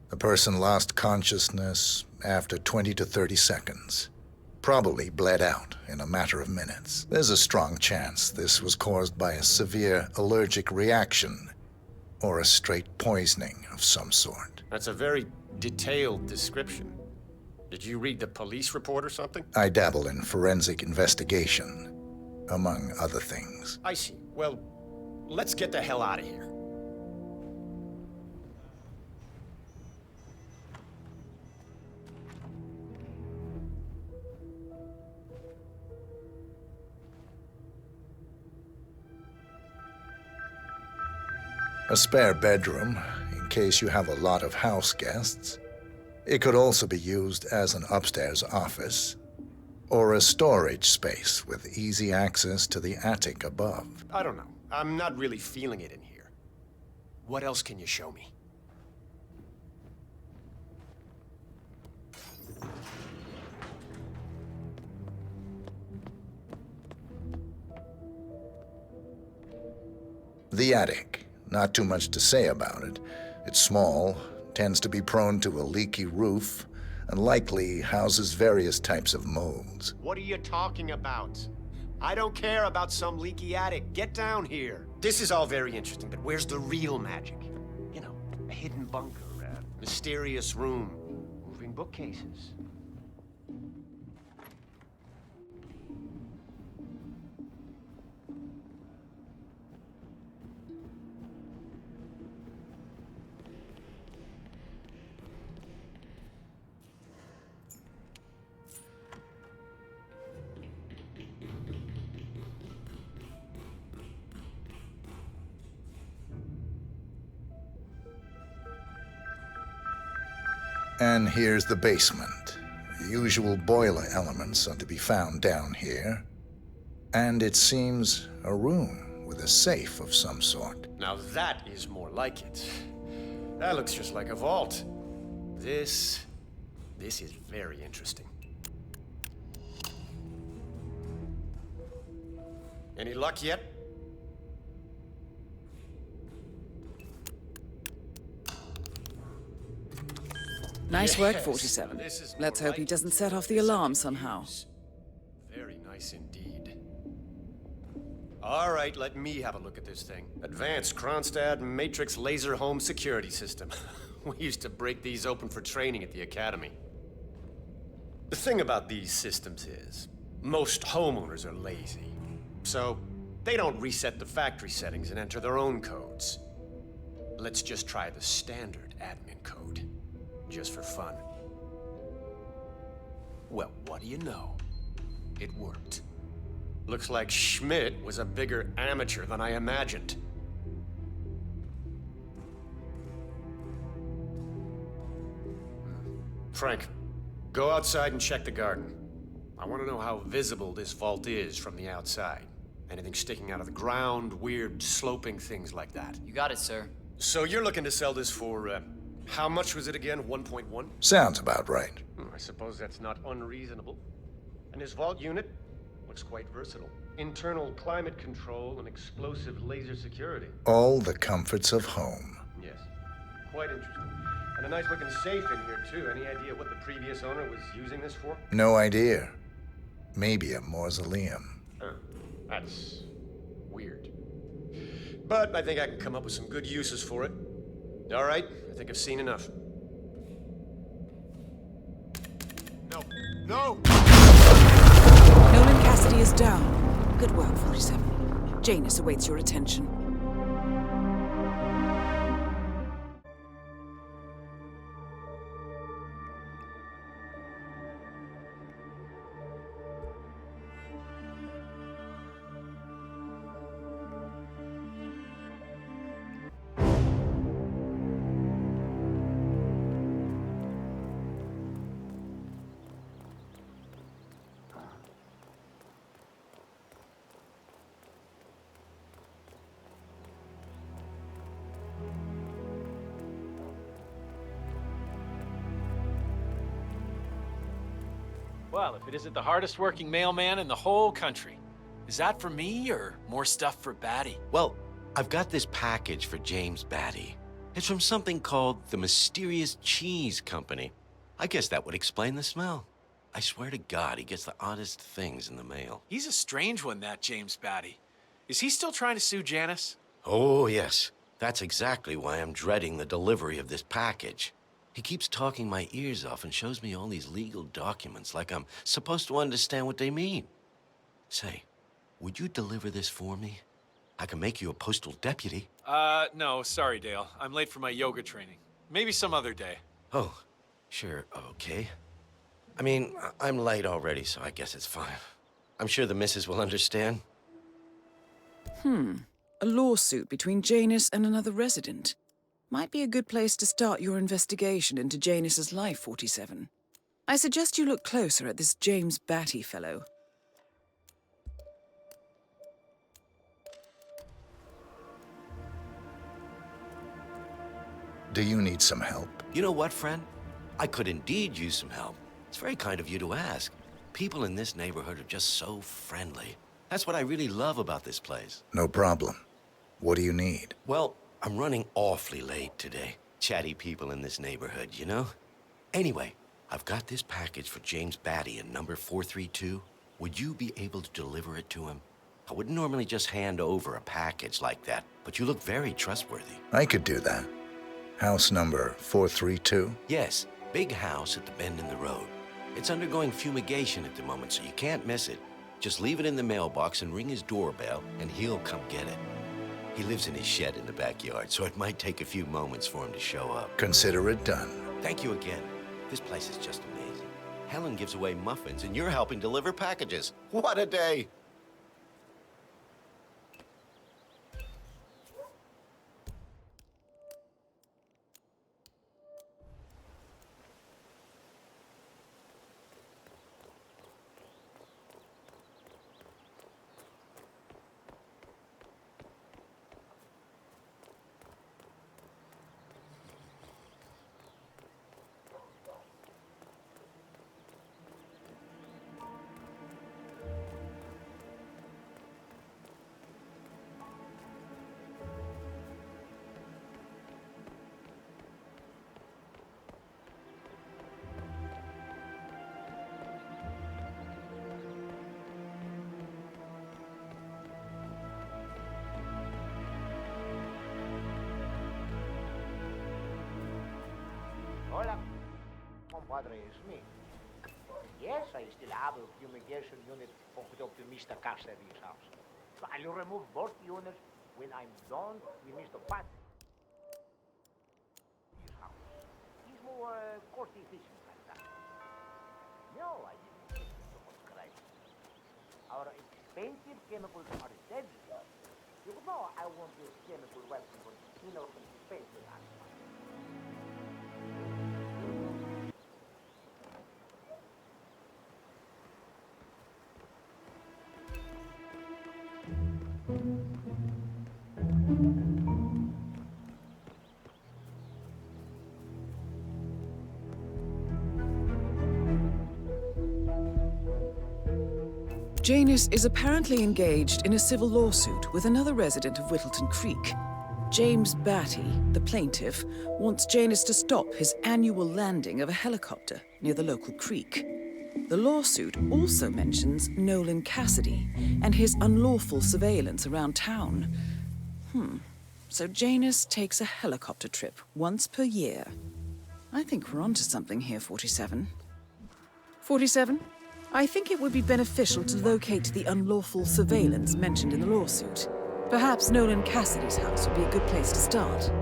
The person lost consciousness after 20 to 30 seconds. Probably bled out in a matter of minutes. There's a strong chance this was caused by a severe allergic reaction or a straight poisoning of some sort. That's a very detailed description. Did you read the police report or something? I dabble in forensic investigation, among other things. I see. Well, let's get the hell out of here. A spare bedroom, in case you have a lot of house guests. It could also be used as an upstairs office, or a storage space with easy access to the attic above. I don't know. I'm not really feeling it in here. What else can you show me? The attic. Not too much to say about it. It's small, tends to be prone to a leaky roof, and likely houses various types of molds. What are you talking about? I don't care about some leaky attic. Get down here. This is all very interesting, but where's the real magic? You know, a hidden bunker, a mysterious room, moving bookcases. And here's the basement. The usual boiler elements are to be found down here. And it seems a room with a safe of some sort. Now that is more like it. That looks just like a vault. This is very interesting. Any luck yet? Nice work, Yes. 47. This is Let's more hope he like doesn't it. set off the alarm somehow. Very nice indeed. All right, let me have a look at this thing. Advanced Kronstadt Matrix Laser Home Security System. We used to break these open for training at the academy. The thing about these systems is, most homeowners are lazy. So, they don't reset the factory settings and enter their own codes. Let's just try the standard admin code. Just for fun. Well, what do you know? It worked. Looks like Schmidt was a bigger amateur than I imagined. Frank, go outside and check the garden. I want to know how visible this vault is from the outside. Anything sticking out of the ground, weird sloping things like that. You got it, sir. So you're looking to sell this for, how much was it again? 1.1? Sounds about right. I suppose that's not unreasonable. And this vault unit? Looks quite versatile. Internal climate control and explosive laser security. All the comforts of home. Yes. Quite interesting. And a nice looking safe in here, too. Any idea what the previous owner was using this for? No idea. Maybe a mausoleum. Huh. That's weird. But I think I can come up with some good uses for it. All right, I think I've seen enough. No. No! Nolan Cassidy is down. Good work, 47. Janus awaits your attention. Well, if it isn't the hardest working mailman in the whole country. Is that for me or more stuff for Batty? Well, I've got this package for James Batty. It's from something called the Mysterious Cheese Company. I guess that would explain the smell. I swear to God, he gets the oddest things in the mail. He's a strange one, that James Batty. Is he still trying to sue Janice? Oh, yes. That's exactly why I'm dreading the delivery of this package. He keeps talking my ears off and shows me all these legal documents like I'm supposed to understand what they mean. Say, would you deliver this for me? I can make you a postal deputy. No, sorry, Dale. I'm late for my yoga training. Maybe some other day. Oh, sure, okay. I mean, I'm late already, so I guess it's fine. I'm sure the missus will understand. A lawsuit between Janus and another resident. Might be a good place to start your investigation into Janus's life, 47. I suggest you look closer at this James Batty fellow. Do you need some help? You know what, friend? I could indeed use some help. It's very kind of you to ask. People in this neighborhood are just so friendly. That's what I really love about this place. No problem. What do you need? Well, I'm running awfully late today. Chatty people in this neighborhood, you know? Anyway, I've got this package for James Batty in number 432. Would you be able to deliver it to him? I wouldn't normally just hand over a package like that, but you look very trustworthy. I could do that. House number 432? Yes, big house at the bend in the road. It's undergoing fumigation at the moment, so you can't miss it. Just leave it in the mailbox and ring his doorbell, and he'll come get it. He lives in his shed in the backyard, so it might take a few moments for him to show up. Consider it done. Thank you again. This place is just amazing. Helen gives away muffins, and you're helping deliver packages. What a day! Hola, compadre, it's me. Yes, I still have a fumigation unit hooked up to Mr. Cassidy's house. So I'll remove both units when I'm done with Mr. Pat's house. He's more cost efficient like that. No, I didn't get so much crime. Our expensive chemicals are deadly. You know I want this chemical weapon, but you know, expensive. Janus is apparently engaged in a civil lawsuit with another resident of Whittleton Creek. James Batty, the plaintiff, wants Janus to stop his annual landing of a helicopter near the local creek. The lawsuit also mentions Nolan Cassidy and his unlawful surveillance around town. So Janus takes a helicopter trip once per year. I think we're onto something here, 47. 47? I think it would be beneficial to locate the unlawful surveillance mentioned in the lawsuit. Perhaps Nolan Cassidy's house would be a good place to start.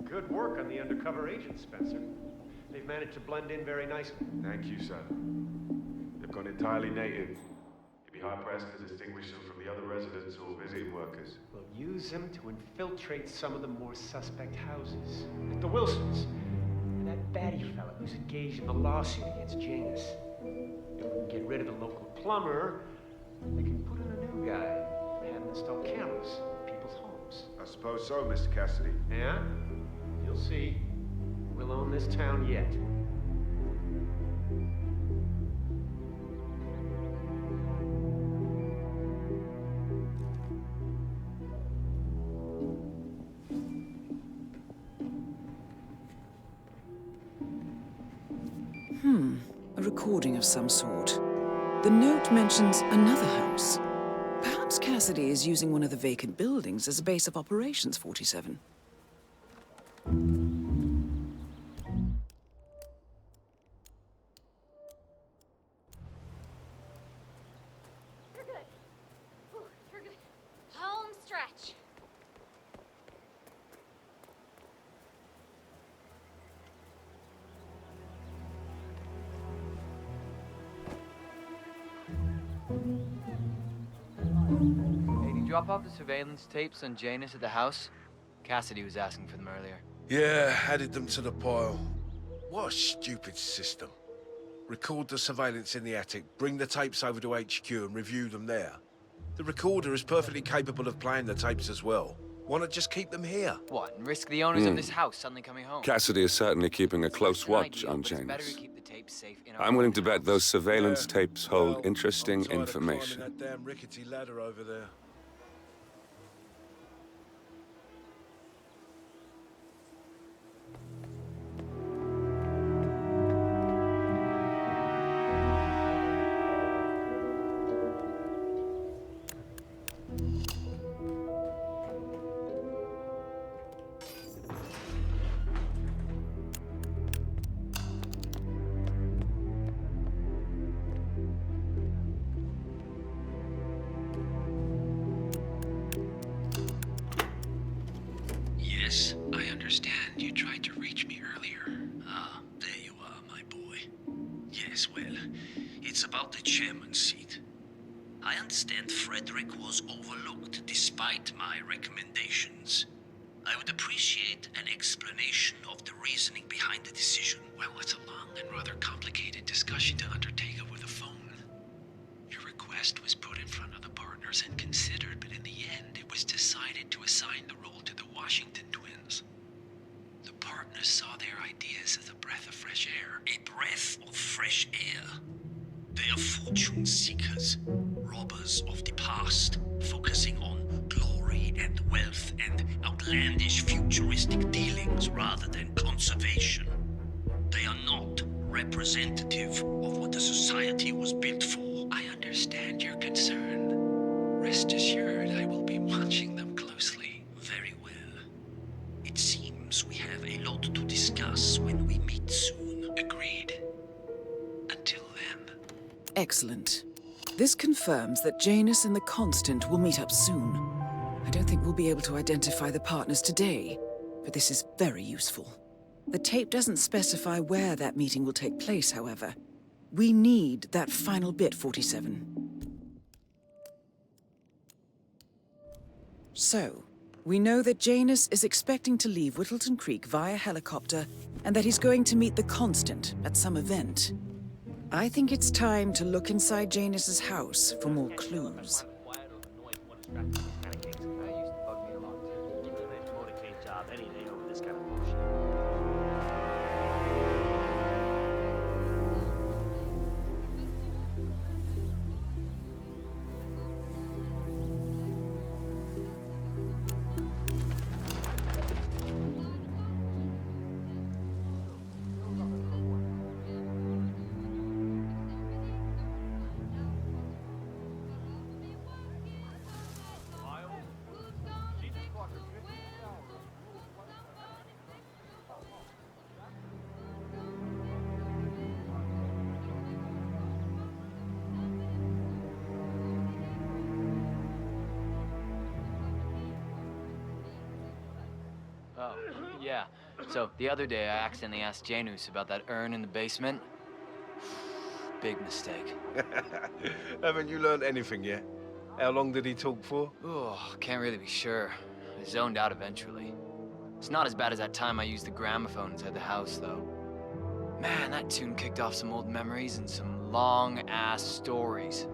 Good work on the undercover agent, Spencer. They've managed to blend in very nicely. Thank you, sir. They've gone entirely native. You'd be hard-pressed to distinguish them from the other residents or visiting workers. We'll use them to infiltrate some of the more suspect houses. Like the Wilsons. And that Batty fella who's engaged in the lawsuit against Janus. If we can get rid of the local plumber, they can put in a new guy and have him install cameras in people's homes. I suppose so, Mr. Cassidy. Yeah? You'll see. We'll own this town yet. A recording of some sort. The note mentions another house. Perhaps Cassidy is using one of the vacant buildings as a base of operations, 47. You're good. Whew, you're good. Home stretch. Hey, did you drop off the surveillance tapes on Janus at the house? Cassidy was asking for them earlier. Yeah, added them to the pile. What a stupid system. Record the surveillance in the attic, bring the tapes over to HQ and review them there. The recorder is perfectly capable of playing the tapes as well. Why not just keep them here? What, and risk the owners of this house suddenly coming home? Cassidy is certainly keeping a close watch on Janus. I'm willing to bet those surveillance tapes hold interesting information. That damn rickety ladder over there. Yes, I understand you tried to reach me earlier. Ah, there you are, my boy. Yes, well, it's about the chairman's seat. I understand Frederick was overlooked despite my recommendations. I would appreciate an explanation of the reasoning behind the decision. Well, it's a long and rather complicated discussion to undertake over the phone. Your request was put in front of the partners and considered, but in the end, it was decided to assign the role to the Washington twins. The partners saw their ideas as a breath of fresh air. A breath of fresh air. They are fortune seekers, robbers of the past, focusing on glory and wealth and outlandish futuristic dealings rather than conservation. They are not representative of what the society was built for. I understand your concern. Rest assured, I will be watching them closely. Very well. It seems we have a lot to discuss when we meet soon. Agreed. Until then. Excellent. This confirms that Janus and the Constant will meet up soon. I don't think we'll be able to identify the partners today, but this is very useful. The tape doesn't specify where that meeting will take place, however. We need that final bit, 47. So, we know that Janus is expecting to leave Whittleton Creek via helicopter, and that he's going to meet the Constant at some event. I think it's time to look inside Janus's house for more clues. Oh, yeah. So, the other day I accidentally asked Janus about that urn in the basement. Big mistake. Haven't you learned anything yet? How long did he talk for? Oh, can't really be sure. I zoned out eventually. It's not as bad as that time I used the gramophone inside the house, though. Man, that tune kicked off some old memories and some long-ass stories.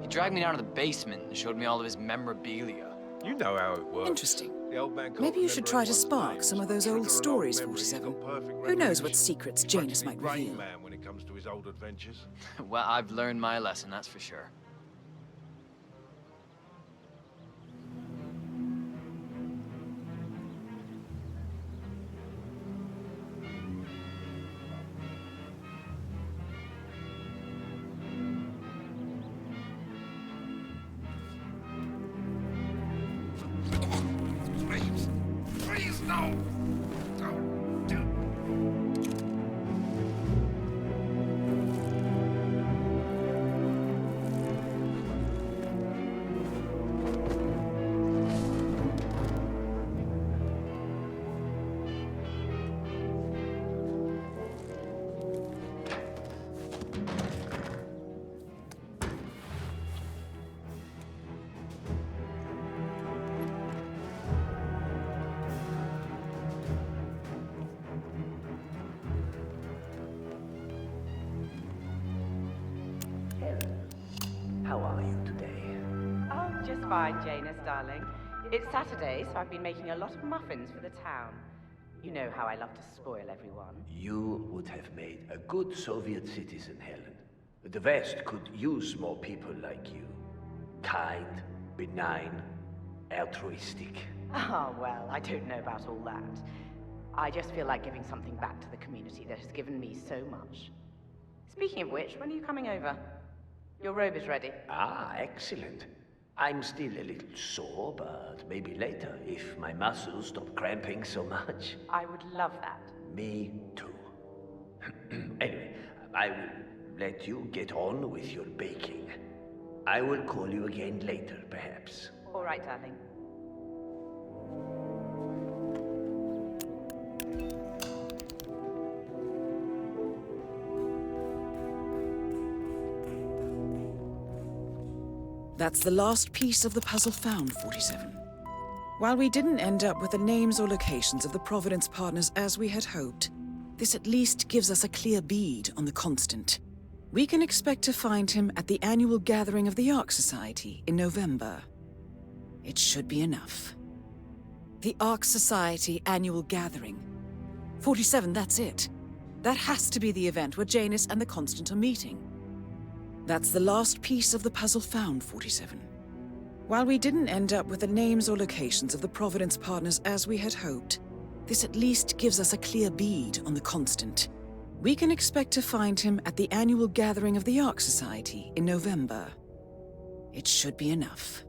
He dragged me down to the basement and showed me all of his memorabilia. You know how it works. Interesting. The old man can't Maybe you should remember try to anyone's spark name. some of those Trigger old an stories, memory, he's 47. got perfect Who knows what recollection. secrets He's Janus practically might Rain reveal? Man when it comes to his old adventures. Well, I've learned my lesson, that's for sure. Please, no! How are you today? Oh, just fine, Janus, darling. It's Saturday, so I've been making a lot of muffins for the town. You know how I love to spoil everyone. You would have made a good Soviet citizen, Helen. The West could use more people like you. Kind, benign, altruistic. Oh, well, I don't know about all that. I just feel like giving something back to the community that has given me so much. Speaking of which, when are you coming over? Your robe is ready. Ah, excellent. I'm still a little sore, but maybe later, if my muscles stop cramping so much. I would love that. Me too. Anyway, I will let you get on with your baking. I will call you again later, perhaps. All right, darling. That's the last piece of the puzzle found, 47. While we didn't end up with the names or locations of the Providence partners as we had hoped, this at least gives us a clear bead on the Constant. We can expect to find him at the annual gathering of the Ark Society in November. It should be enough. The Ark Society annual gathering. 47, that's it. That has to be the event where Janus and the Constant are meeting. That's the last piece of the puzzle found, 47. While we didn't end up with the names or locations of the Providence partners as we had hoped, this at least gives us a clear bead on the Constant. We can expect to find him at the annual gathering of the Ark Society in November. It should be enough.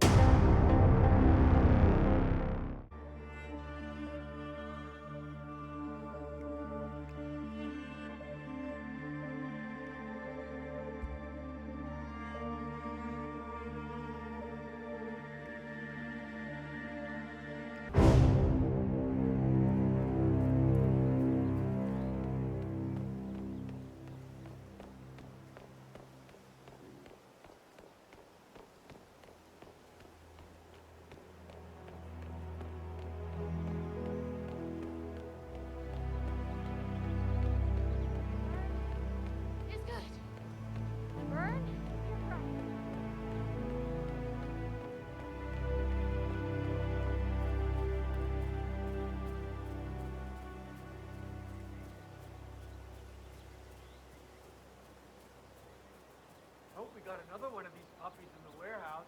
got another one of these puppies in the warehouse.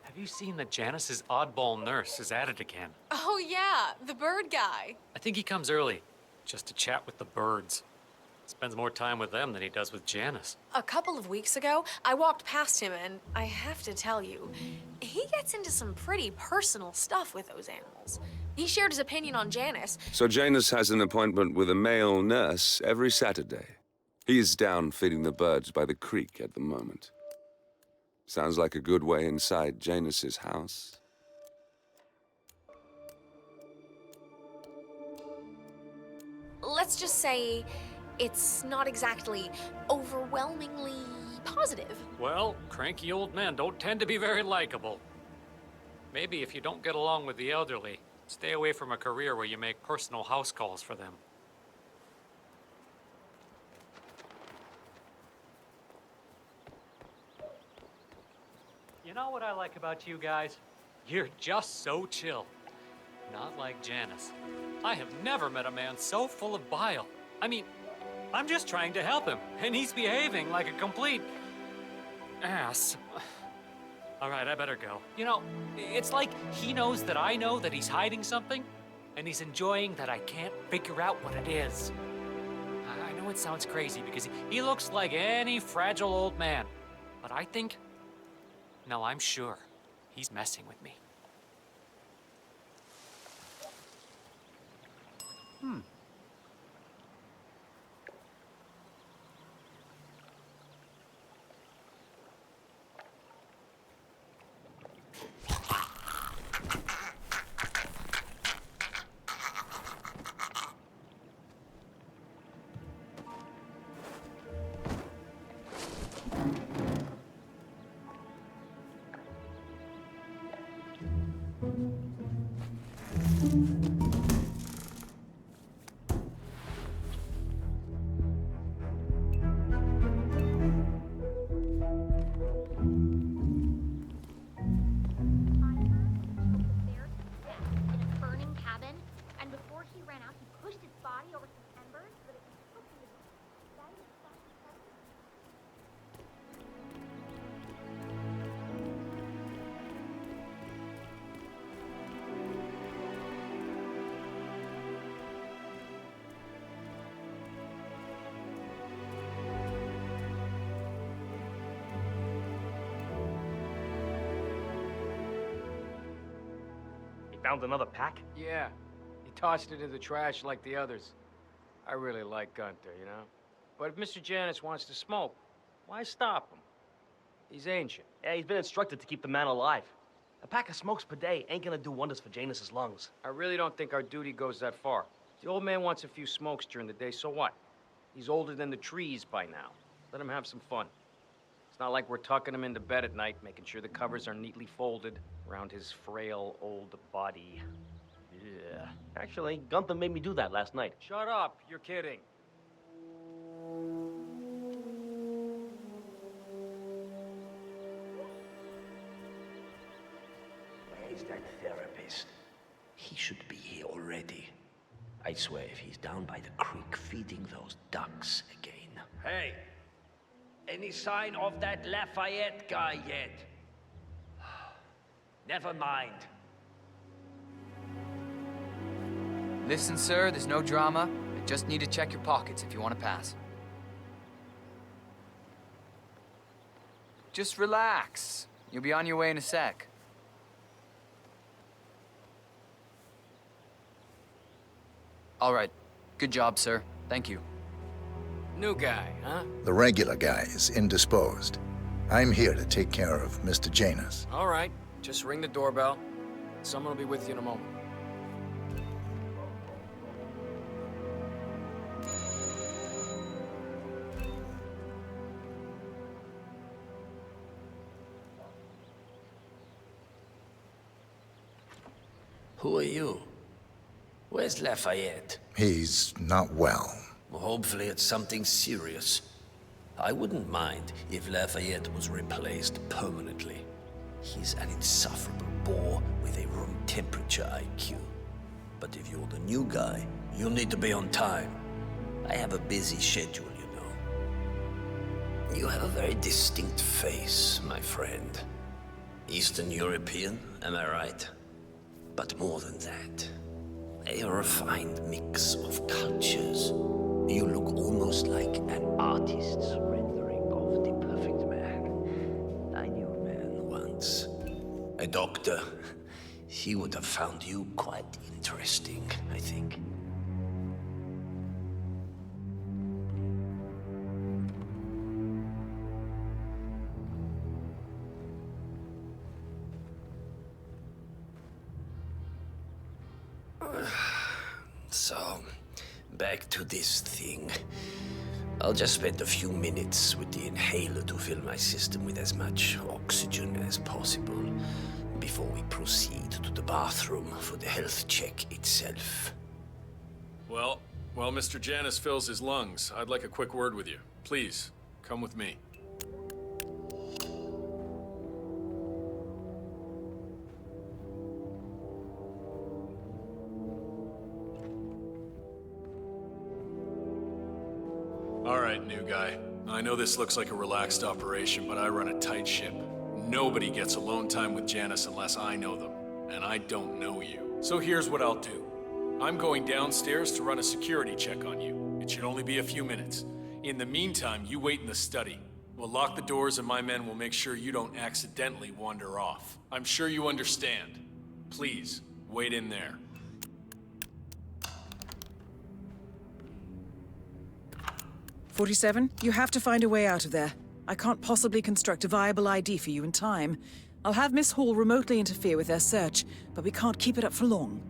Have you seen that Janice's oddball nurse is at it again? Oh yeah, the bird guy. I think he comes early, just to chat with the birds. Spends more time with them than he does with Janice. A couple of weeks ago, I walked past him and I have to tell you, he gets into some pretty personal stuff with those animals. He shared his opinion on Janice. So Janus has an appointment with a male nurse every Saturday. He's down feeding the birds by the creek at the moment. Sounds like a good way inside Janus's house. Let's just say it's not exactly overwhelmingly positive. Well, cranky old men don't tend to be very likable. Maybe if you don't get along with the elderly, stay away from a career where you make personal house calls for them. You know what I like about you guys? You're just so chill. Not like Janice. I have never met a man so full of bile. I mean, I'm just trying to help him, and he's behaving like a complete ass. All right, I better go. You know, it's like he knows that I know that he's hiding something, and he's enjoying that I can't figure out what it is. I know it sounds crazy because he looks like any fragile old man, but I think, no, I'm sure, he's messing with me. Found another pack? Yeah. He tossed it in the trash like the others. I really like Gunther, you know? But if Mr. Janus wants to smoke, why stop him? He's ancient. Yeah, he's been instructed to keep the man alive. A pack of smokes per day ain't gonna do wonders for Janus's lungs. I really don't think our duty goes that far. The old man wants a few smokes during the day, so what? He's older than the trees by now. Let him have some fun. It's not like we're tucking him into bed at night, making sure the covers are neatly folded around his frail old body. Yeah. Actually, Gunther made me do that last night. Shut up, you're kidding. Where's that therapist? He should be here already. I swear if he's down by the creek feeding those ducks again. Hey, any sign of that Lafayette guy yet? Never mind. Listen, sir, there's no drama. I just need to check your pockets if you want to pass. Just relax. You'll be on your way in a sec. All right. Good job, sir. Thank you. New guy, huh? The regular guy is indisposed. I'm here to take care of Mr. Janus. All right. Just ring the doorbell. Someone will be with you in a moment. Who are you? Where's Lafayette? He's not well. Well, hopefully it's something serious. I wouldn't mind if Lafayette was replaced permanently. He's an insufferable bore with a room temperature IQ. But if you're the new guy, you'll need to be on time. I have a busy schedule, you know. You have a very distinct face, my friend. Eastern European, am I right? But more than that, a refined mix of cultures. You look almost like an artist's rendering of the perfect man. I knew a man once. A doctor. He would have found you quite interesting, I think. So, back to this thing. I'll just spend a few minutes with the inhaler to fill my system with as much oxygen as possible before we proceed to the bathroom for the health check itself. Well, while Mr. Janus fills his lungs, I'd like a quick word with you. Please, come with me. All right, new guy. I know this looks like a relaxed operation, but I run a tight ship. Nobody gets alone time with Janus unless I know them, and I don't know you. So here's what I'll do. I'm going downstairs to run a security check on you. It should only be a few minutes. In the meantime, you wait in the study. We'll lock the doors and my men will make sure you don't accidentally wander off. I'm sure you understand. Please, wait in there. "47, you have to find a way out of there. I can't possibly construct a viable ID for you in time. I'll have Miss Hall remotely interfere with their search, but we can't keep it up for long."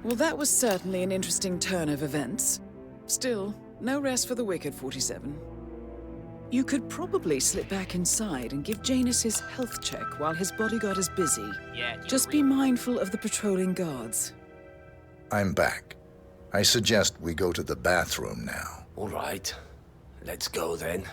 Well, that was certainly an interesting turn of events. Still, no rest for the wicked, 47. You could probably slip back inside and give Janus his health check while his bodyguard is busy. Yeah, Just be mindful of the patrolling guards. I'm back. I suggest we go to the bathroom now. All right, let's go then.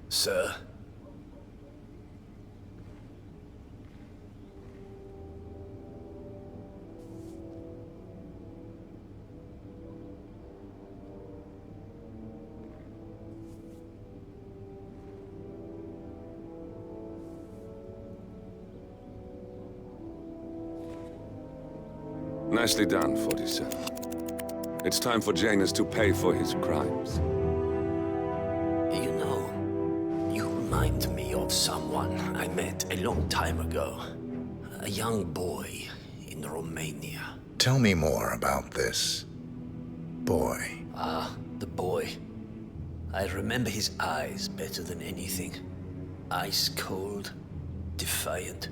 Sir? Nicely done, 47. It's time for Janus to pay for his crimes. You know, you remind me of someone I met a long time ago. A young boy in Romania. Tell me more about this boy. Ah, the boy. I remember his eyes better than anything. Ice cold, defiant.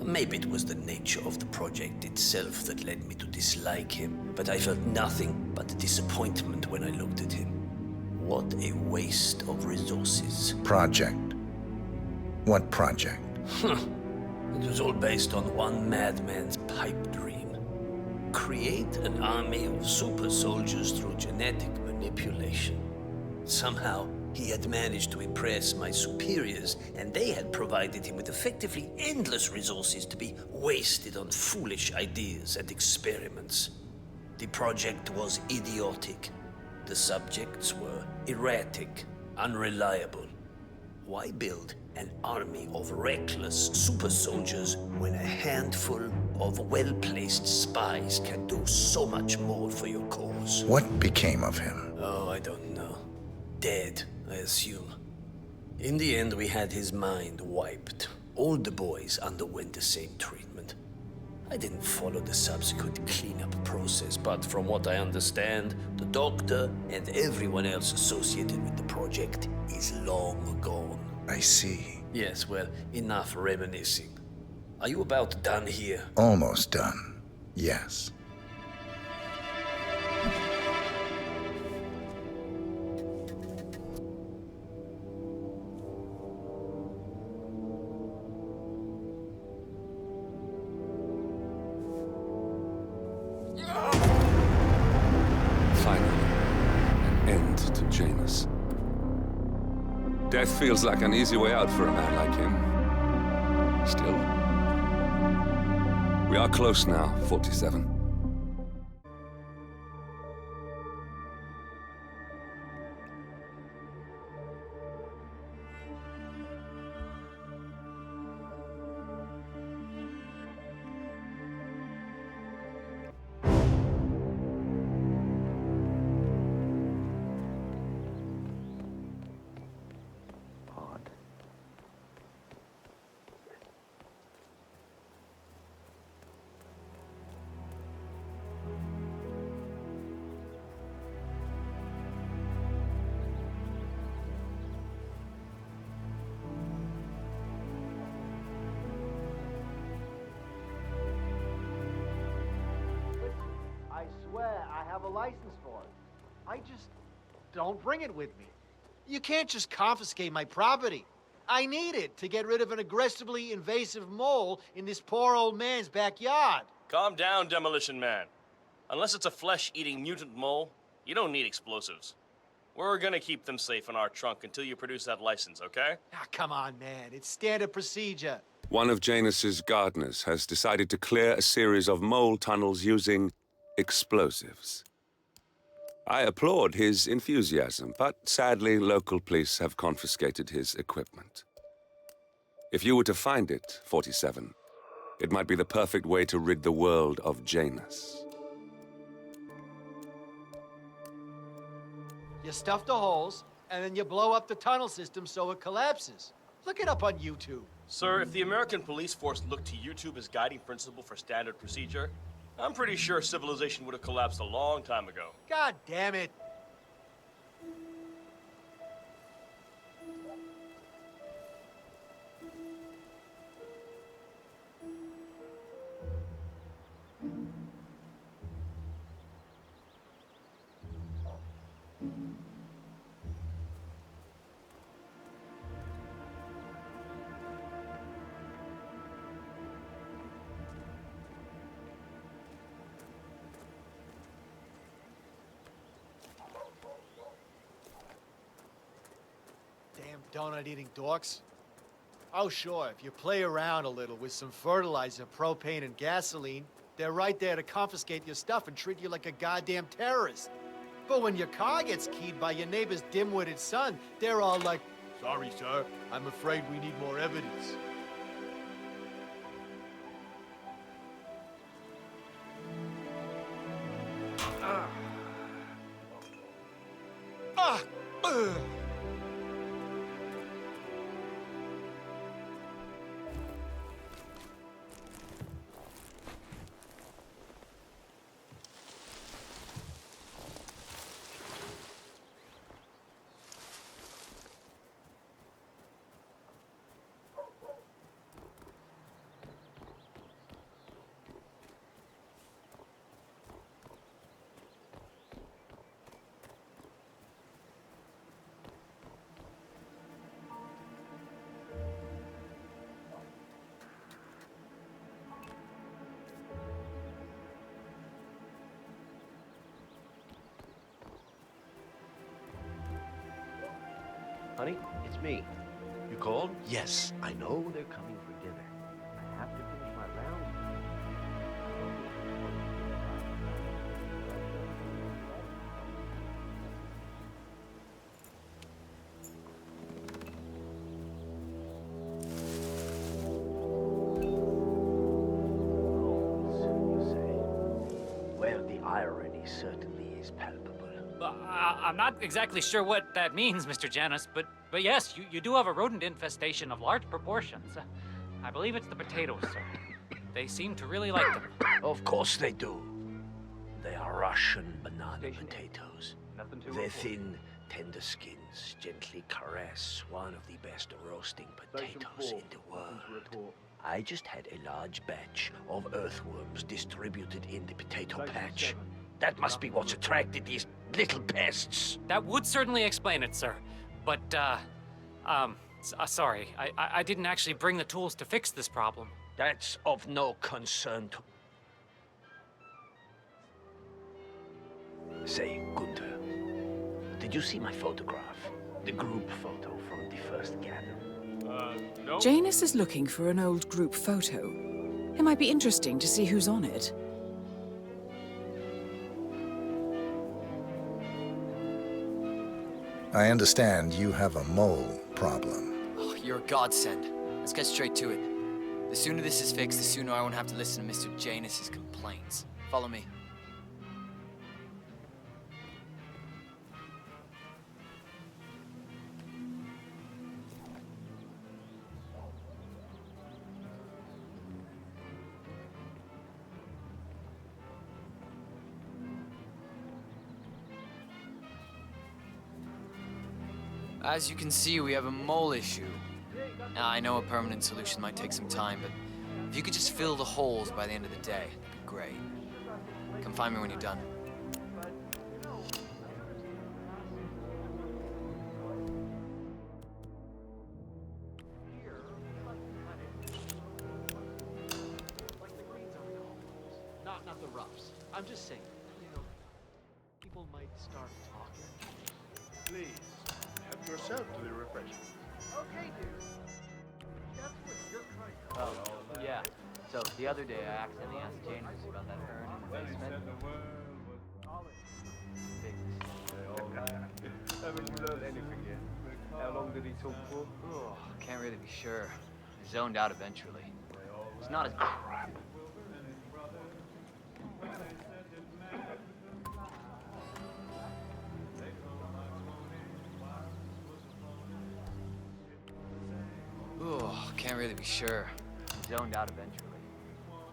Maybe it was the nature of the project itself that led me to dislike him, but I felt nothing but disappointment when I looked at him. What a waste of resources. Project? What project? It was all based on one madman's pipe dream. Create an army of super soldiers through genetic manipulation. Somehow, he had managed to impress my superiors, and they had provided him with effectively endless resources to be wasted on foolish ideas and experiments. The project was idiotic. The subjects were erratic, unreliable. Why build an army of reckless super soldiers when a handful of well-placed spies can do so much more for your cause? What became of him? Oh, I don't know. Dead, I assume. In the end, we had his mind wiped. All the boys underwent the same treatment. I didn't follow the subsequent cleanup process, but from what I understand, the doctor and everyone else associated with the project is long gone. I see. Yes, well, enough reminiscing. Are you about done here? Almost done. Yes. Finally, an end to Janus. Death feels like an easy way out for a man like him. Still, we are close now, 47. I swear I have a license for it. I just don't bring it with me. You can't just confiscate my property. I need it to get rid of an aggressively invasive mole in this poor old man's backyard. Calm down, Demolition Man. Unless it's a flesh-eating mutant mole, you don't need explosives. We're gonna keep them safe in our trunk until you produce that license, okay? Ah, come on, man. It's standard procedure. One of Janus's gardeners has decided to clear a series of mole tunnels using explosives. I applaud his enthusiasm, but sadly, local police have confiscated his equipment. If you were to find it, 47, it might be the perfect way to rid the world of Janus. You stuff the holes, and then you blow up the tunnel system so it collapses. Look it up on YouTube. Sir, if the American police force looked to YouTube as guiding principle for standard procedure, I'm pretty sure civilization would have collapsed a long time ago. God damn it. Donut-eating dorks. Oh, sure, if you play around a little with some fertilizer, propane, and gasoline, they're right there to confiscate your stuff and treat you like a goddamn terrorist. But when your car gets keyed by your neighbor's dim-witted son, they're all like, "Sorry, sir, I'm afraid we need more evidence." Honey, it's me. You called? Yes, I know they're coming for dinner. I have to finish my rounds. You say? Well, the irony certainly is palpable. I'm not exactly sure what that means, Mr. Janus, but yes, you do have a rodent infestation of large proportions. I believe it's the potatoes, sir. They seem to really like them. Of course they do. They are Russian banana potatoes. Their thin, tender skins gently caress one of the best roasting potatoes in the world. I just had a large batch of earthworms distributed in the potato patch. That must be what's attracted these little pests. That would certainly explain it, sir. But, sorry. I didn't actually bring the tools to fix this problem. That's of no concern to... Say, Gunther, did you see my photograph? The group photo from the first gathering? No. Janus is looking for an old group photo. It might be interesting to see who's on it. I understand you have a mole problem. Oh, you're a godsend. Let's get straight to it. The sooner this is fixed, the sooner I won't have to listen to Mr. Janus's complaints. Follow me. As you can see, we have a mole issue. Now, I know a permanent solution might take some time, but if you could just fill the holes by the end of the day, that'd be great. Come find me when you're done. Not the roughs. I'm just saying, you know, people might start talking. Please, help yourself to the refreshment. Okay, dude. That's what you're kind of... Oh, yeah. So, the other day, I accidentally asked Janus about that urn in the basement. Haven't you learned anything yet? How long did he talk for? Oh, can't really be sure. I zoned out eventually. It's not as... Crap. Oh, can't really be sure. I zoned out eventually.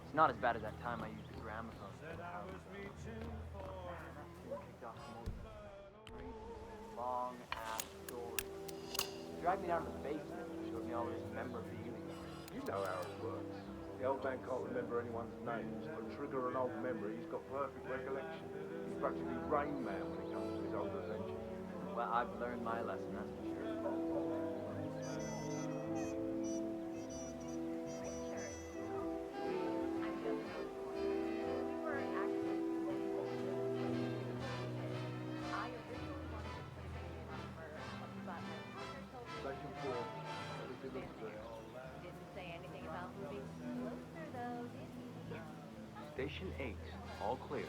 It's not as bad as that time I used the gramophone. Kicked off some old long ass story. Dragged me down to the basement and showed me all this memorabilia. You know how it works. The old man can't remember anyone's names, but trigger an old memory, he's got perfect recollection. He's practically Rain Man when it comes to his old adventures. Well, I've learned my lesson, that's for sure. Station 8, all clear.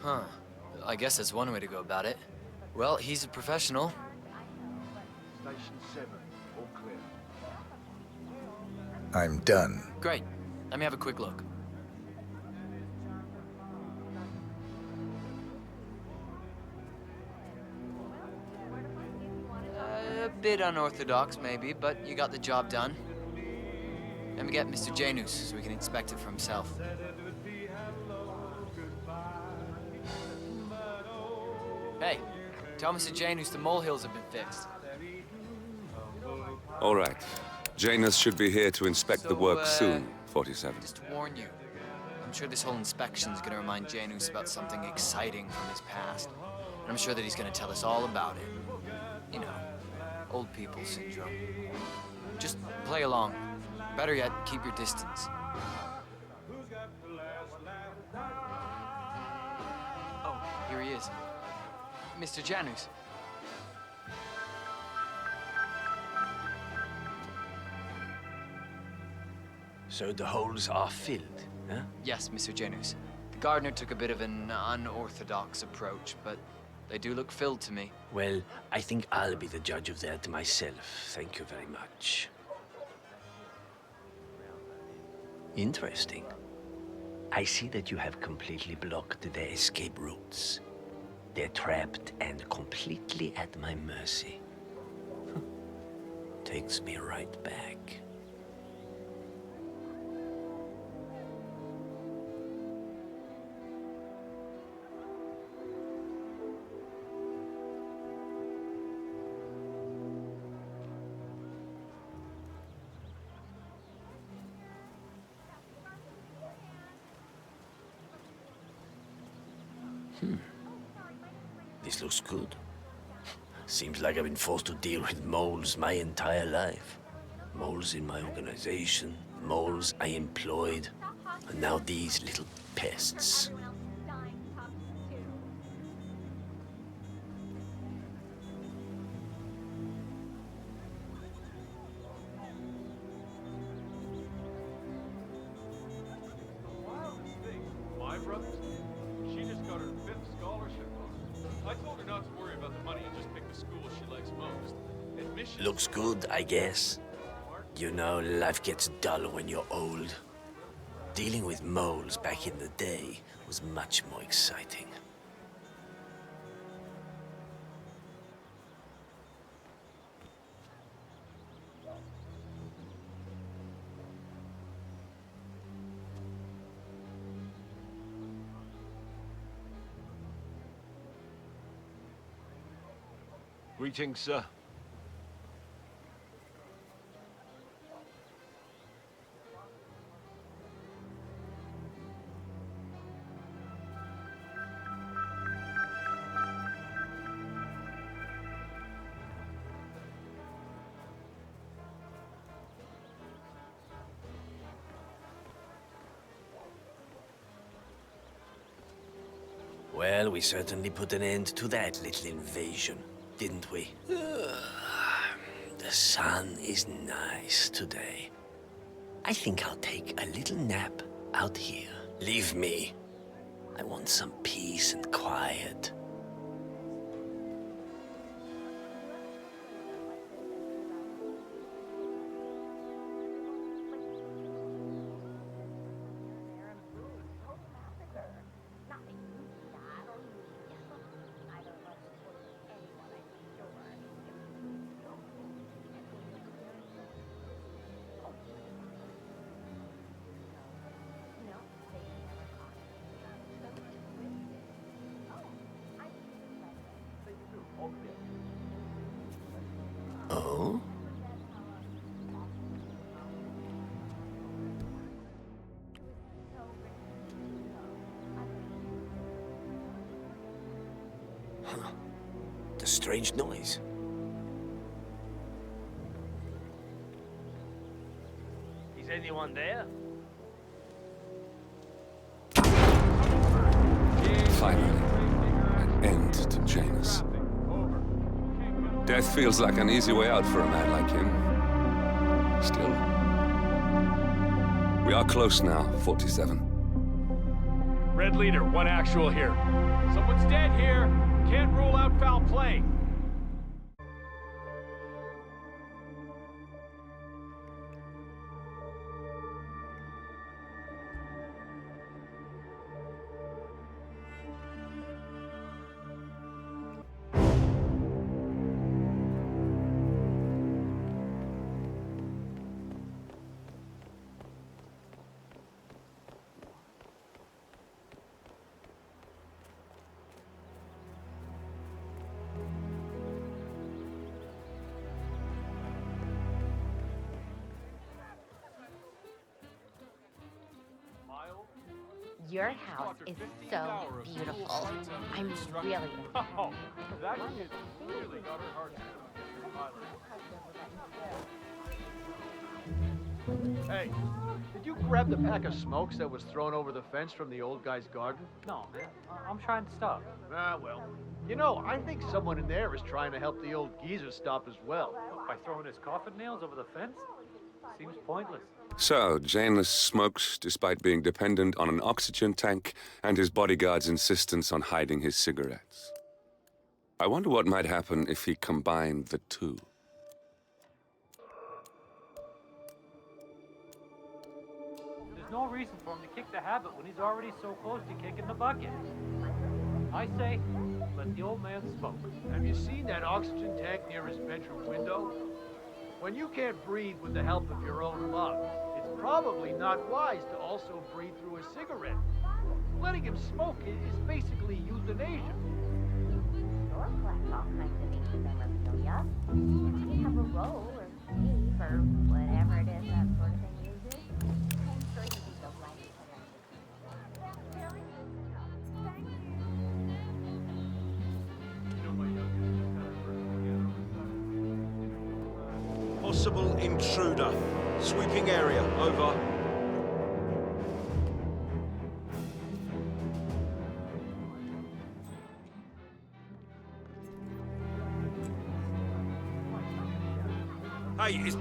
Huh. I guess that's one way to go about it. Well, he's a professional. Station 7, all clear. I'm done. Great. Let me have a quick look. A bit unorthodox, maybe, but you got the job done. Let me get Mr. Janus so we can inspect it for himself. Hey, tell Mr. Janus the molehills have been fixed. All right. Janus should be here to inspect the work soon, 47. Just to warn you, I'm sure this whole inspection's gonna remind Janus about something exciting from his past. And I'm sure that he's gonna tell us all about it. You know, old people syndrome. Just play along. Better yet, keep your distance. Oh, here he is. Mr. Janus. So the holes are filled, huh? Yes, Mr. Janus. The gardener took a bit of an unorthodox approach, but they do look filled to me. Well, I think I'll be the judge of that myself. Thank you very much. Interesting. I see that you have completely blocked their escape routes. They're trapped and completely at my mercy. Takes me right back. This looks good. Seems like I've been forced to deal with moles my entire life. Moles in my organization, moles I employed, and now these little pests. My brother's, she just got her 5th scholarship on. I told her not to worry about the money and just pick the school she likes most. Admission. Looks good, I guess. You know, life gets dull when you're old. Dealing with moles back in the day was much more exciting. Greetings, sir. Well, we certainly put an end to that little invasion, didn't we? The sun is nice today. I think I'll take a little nap out here. Leave me. I want some peace and quiet. Oh? Huh. The strange noise. Is anyone there? Finally, an end to Janus. Death feels like an easy way out for a man like him. Still. We are close now, 47. Red leader, 1 actual here. Someone's dead here. Can't rule out foul play. Your house is so beautiful. I'm really impressed. Oh, that kid really got her heart. Hey, did you grab the pack of smokes that was thrown over the fence from the old guy's garden? No, man. I'm trying to stop. Ah, well. You know, I think someone in there is trying to help the old geezer stop as well. By throwing his coffin nails over the fence? Seems pointless. So, Janus smokes despite being dependent on an oxygen tank and his bodyguard's insistence on hiding his cigarettes. I wonder what might happen if he combined the two. There's no reason for him to kick the habit when he's already so close to kicking the bucket. I say, let the old man smoke. Have you seen that oxygen tank near his bedroom window? When you can't breathe with the help of your own lungs, it's probably not wise to also breathe through a cigarette. Letting him smoke is basically euthanasia. Store collects all kinds of ancient memorabilia. You have a roll or tape or whatever it is that sort of thing uses. I'm sure you can go find it. Possible intruder. Sweeping area, over. Hey, it's...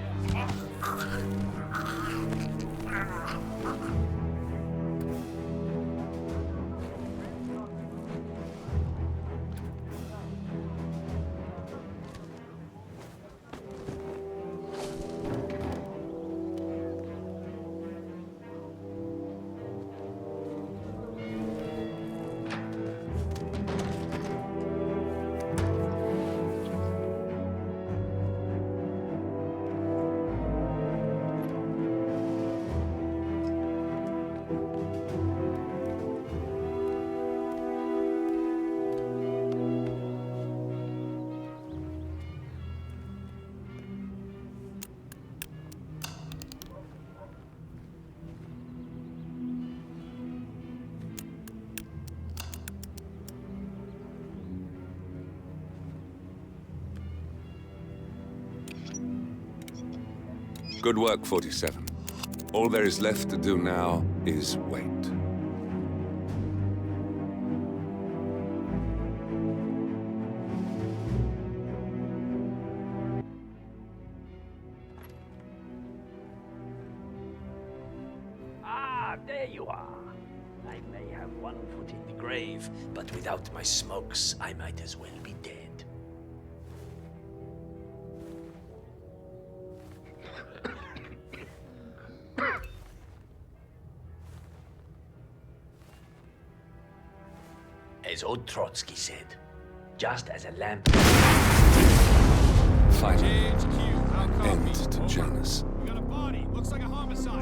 Good work, 47. All there is left to do now is wait. Ah, there you are. I may have one foot in the grave, but without my smokes, I might as well be dead. As old Trotsky said, just as a lamp... Final end to Janus.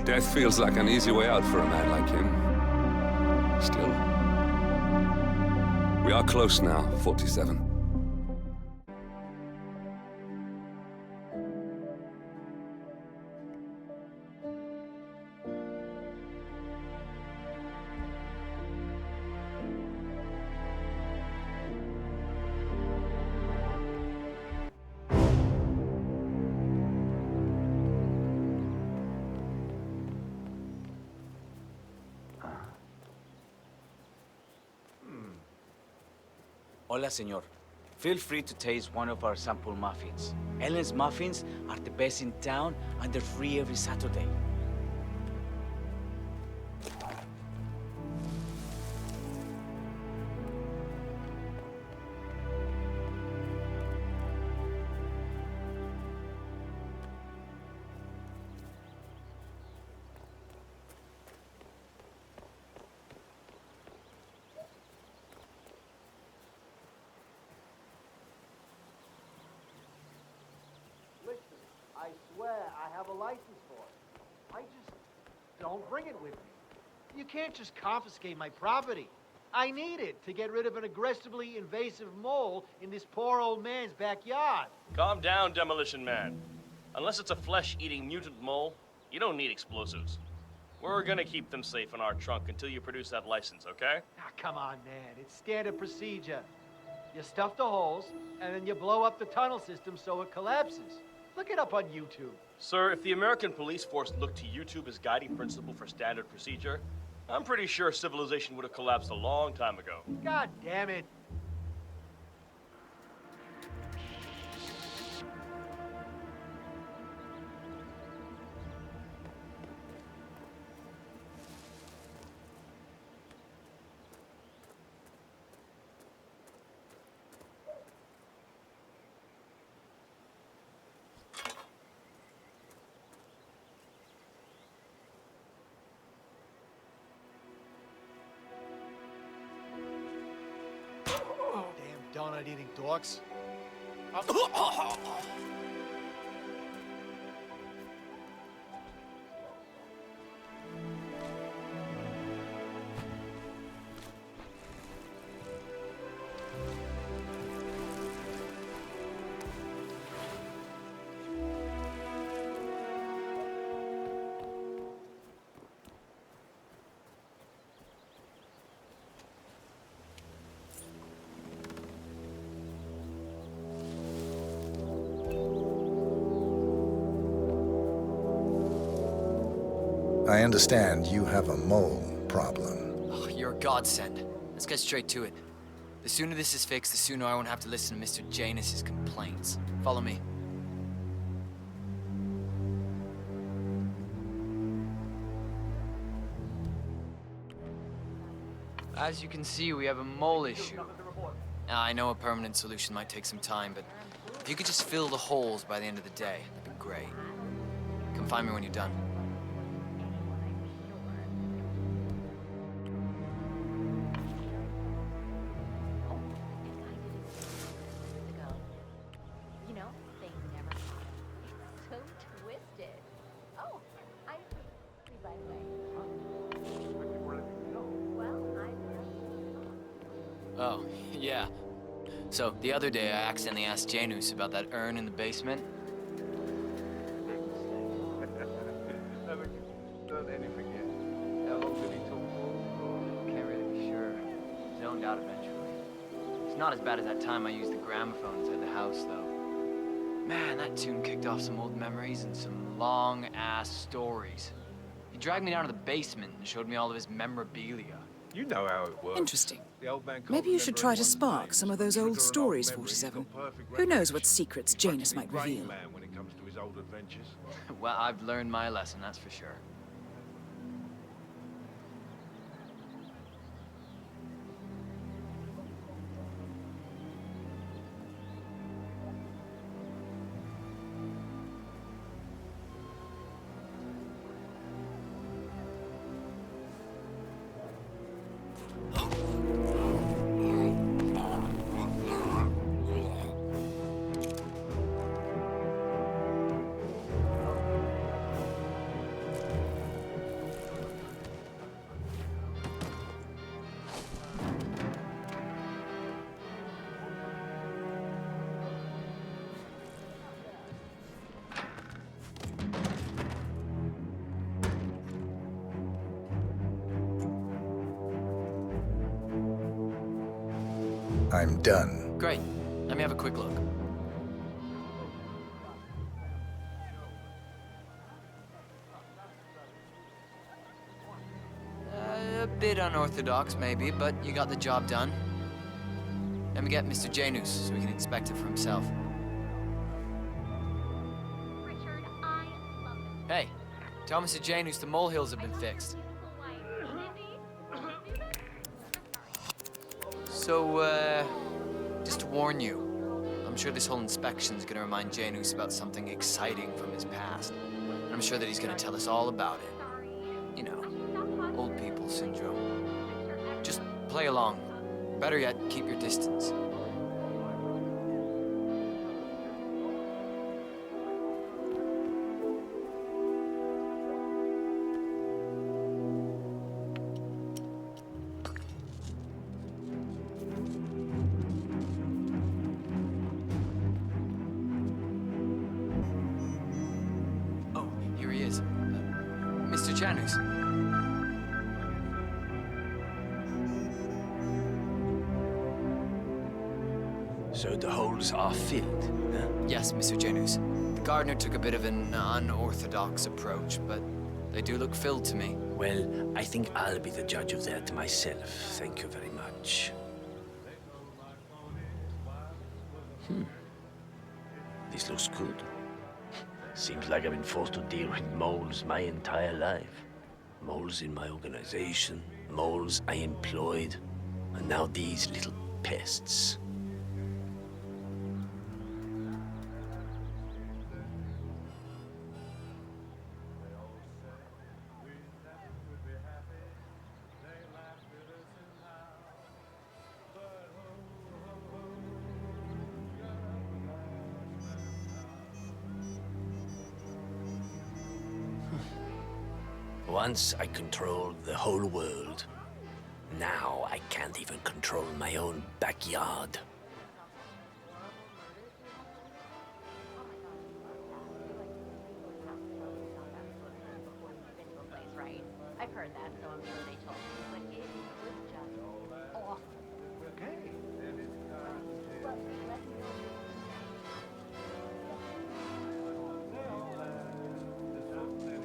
Death feels like an easy way out for a man like him. Still. We are close now, 47. Hola, señor. Feel free to taste one of our sample muffins. Ellen's muffins are the best in town, and they're free every Saturday. I swear I have a license for it. I just don't bring it with me. You can't just confiscate my property. I need it to get rid of an aggressively invasive mole in this poor old man's backyard. Calm down, Demolition Man. Unless it's a flesh-eating mutant mole, you don't need explosives. We're gonna keep them safe in our trunk until you produce that license, okay? Ah, come on, man. It's standard procedure. You stuff the holes, and then you blow up the tunnel system so it collapses. Look it up on YouTube. Sir, if the American police force looked to YouTube as guiding principle for standard procedure, I'm pretty sure civilization would have collapsed a long time ago. God damn it. Donut-eating dorks. I understand you have a mole problem. Oh, you're a godsend. Let's get straight to it. The sooner this is fixed, the sooner I won't have to listen to Mr. Janus's complaints. Follow me. As you can see, we have a mole issue. Now, I know a permanent solution might take some time, but if you could just fill the holes by the end of the day, that'd be great. Come find me when you're done. You know, they never caught him. It's so twisted. Oh, I'm free, by the way. Oh, yeah. So, the other day I accidentally asked Janus about that urn in the basement. Haven't you done anything yet? How long did he talk for? Can't really be sure. Zoned out eventually. It's not as bad as that time I used the gramophone inside the house, though. Man, that tune kicked off some old memories and some long-ass stories. He dragged me down to the basement and showed me all of his memorabilia. You know how it works. Interesting. The old man can't Maybe you should remember try to anyone's spark name, some of those trigger old an stories, memory. He's 47. got perfect Who knows what recollection. secrets He's Janus practically might Rain reveal. Man when it comes to his old adventures. Well, I've learned my lesson, that's for sure. I'm done. Great. Let me have a quick look. A bit unorthodox, maybe, but you got the job done. Let me get Mr. Janus so he can inspect it for himself. Hey, tell Mr. Janus the molehills have been fixed. So, just to warn you, I'm sure this whole inspection's gonna remind Janus about something exciting from his past. And I'm sure that he's gonna tell us all about it. You know, old people syndrome. Just play along. Better yet, keep your distance. Here he is. Mr. Janus. So the holes are filled, huh? Yes, Mr. Janus. The gardener took a bit of an unorthodox approach, but they do look filled to me. Well, I think I'll be the judge of that myself. Thank you very much. This looks good. Seems like I've been forced to deal with moles my entire life. Moles in my organization, moles I employed, and now these little pests. Once I controlled the whole world. Now I can't even control my own backyard. Right? I've heard that, so I'm sure they told me, but it was just awful. Okay.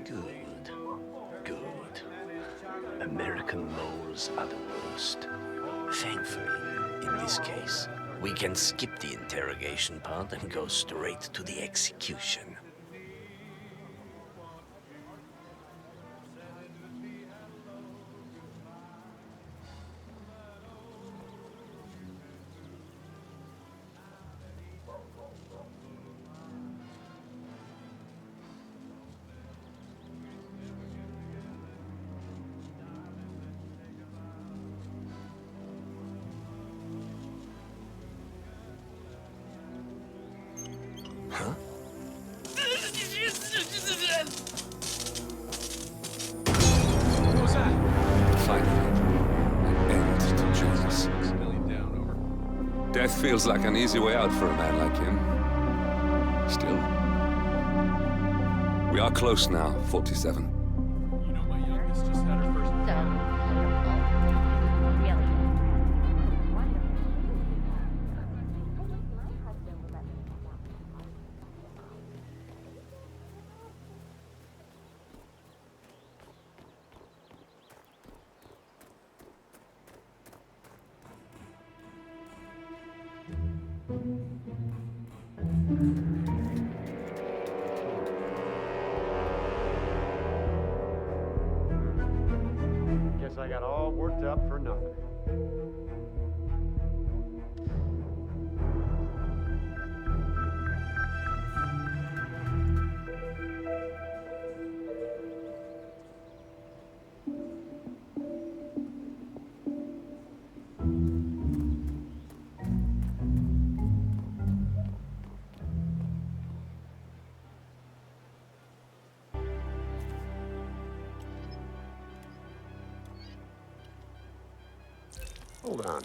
Good. Good. drunken moles are the worst. Thankfully, in this case, we can skip the interrogation part and go straight to the execution. Huh? What was that? Finally, an end to Jesus. Death feels like an easy way out for a man like him. Still. We are close now, 47. You know, my youngest just had her first... Guess I got all worked up for nothing. Hold on.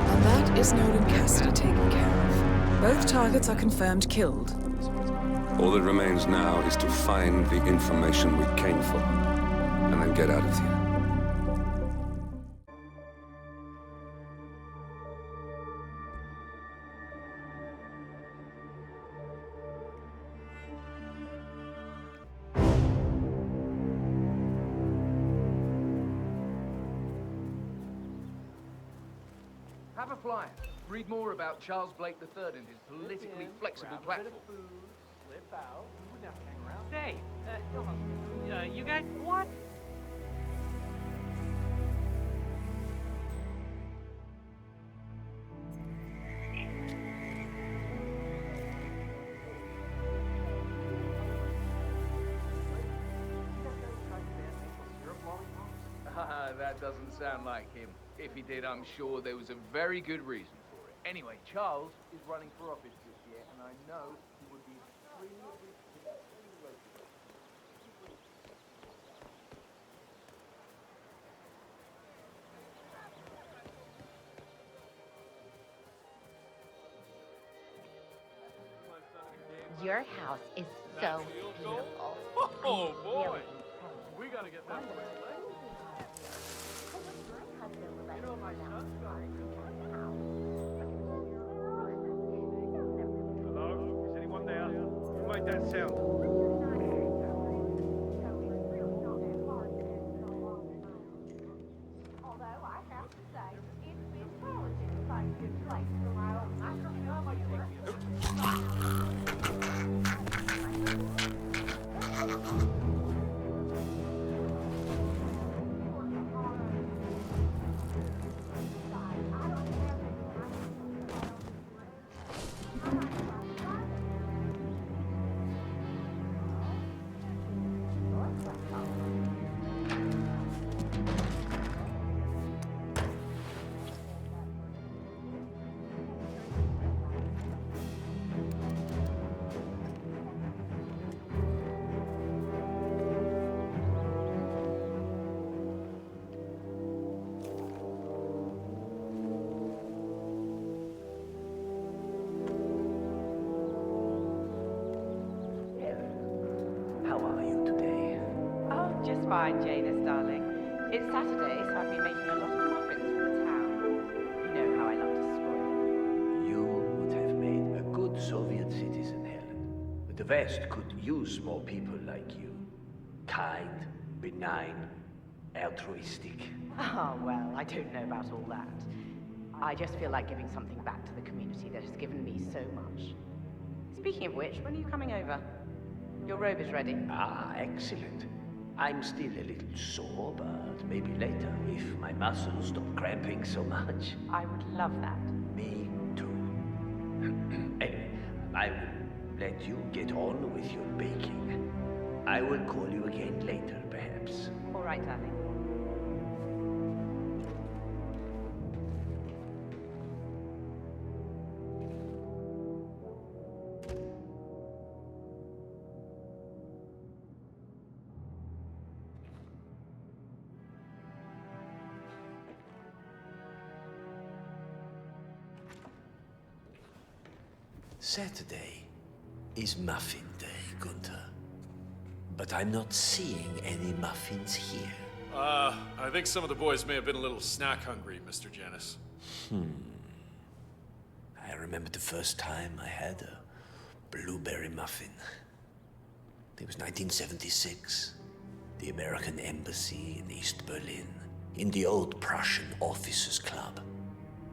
And that is Nolan Cassidy taken care of. Both targets are confirmed killed. All that remains now is to find the information we came for, and then get out of here. Have a flyer. Read more about Charles Blake III and his politically flexible platform. Slip out. We're not hang around. Say, you guys, what? That doesn't sound like him. If he did, I'm sure there was a very good reason for it. Anyway, Charles is running for office this year, and I know he would be extremely Your house is so beautiful. Oh, boy. We gotta get that place. You know, my son's Hello? Is anyone there? Who made that sound? Although I have to say, it's been politics like this place for a while. I don't know what fine, Janus, darling. It's Saturday, so I've been making a lot of muffins for the town. You know how I love to spoil everyone. You would have made a good Soviet citizen, Helen. But the West could use more people like you. Kind, benign, altruistic. Oh, well, I don't know about all that. I just feel like giving something back to the community that has given me so much. Speaking of which, when are you coming over? Your robe is ready. Ah, excellent. I'm still a little sore, but maybe later, if my muscles stop cramping so much. I would love that. Me too. Anyway, I will let you get on with your baking. I will call you again later, perhaps. All right, darling. Saturday is Muffin Day, Gunther. But I'm not seeing any muffins here. I think some of the boys may have been a little snack hungry, Mr. Janus. I remember the first time I had a blueberry muffin. It was 1976. The American Embassy in East Berlin, in the old Prussian Officers Club.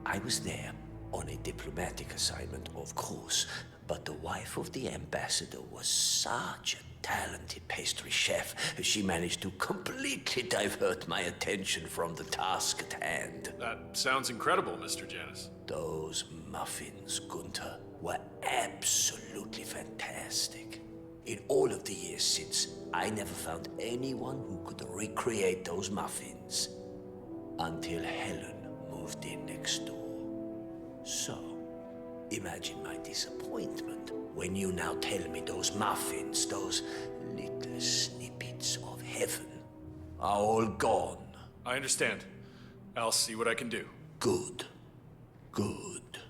I was there on a diplomatic assignment, of course, but the wife of the ambassador was such a talented pastry chef. She managed to completely divert my attention from the task at hand. That sounds incredible, Mr. Janus. Those muffins, Gunther, were absolutely fantastic. In all of the years since, I never found anyone who could recreate those muffins. Until Helen moved in next door. So, imagine my disappointment when you now tell me those muffins, those little snippets of heaven, are all gone. I understand. I'll see what I can do. Good. Good.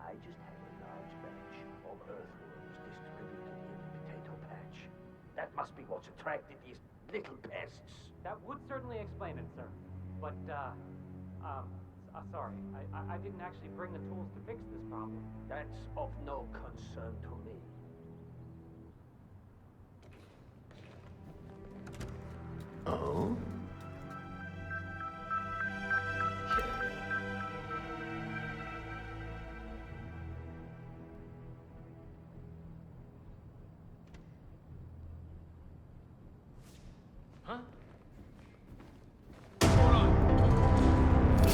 I just had a large batch of earthworms distributed in the potato patch. That must be what's attracted these little pests. That would certainly explain it, sir. But, sorry. I didn't actually bring the tools to fix this problem. That's of no concern to me. Oh?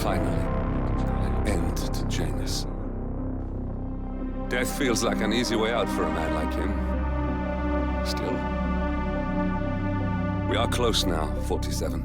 Finally, an end to Janus. Death feels like an easy way out for a man like him. Still, we are close now, 47.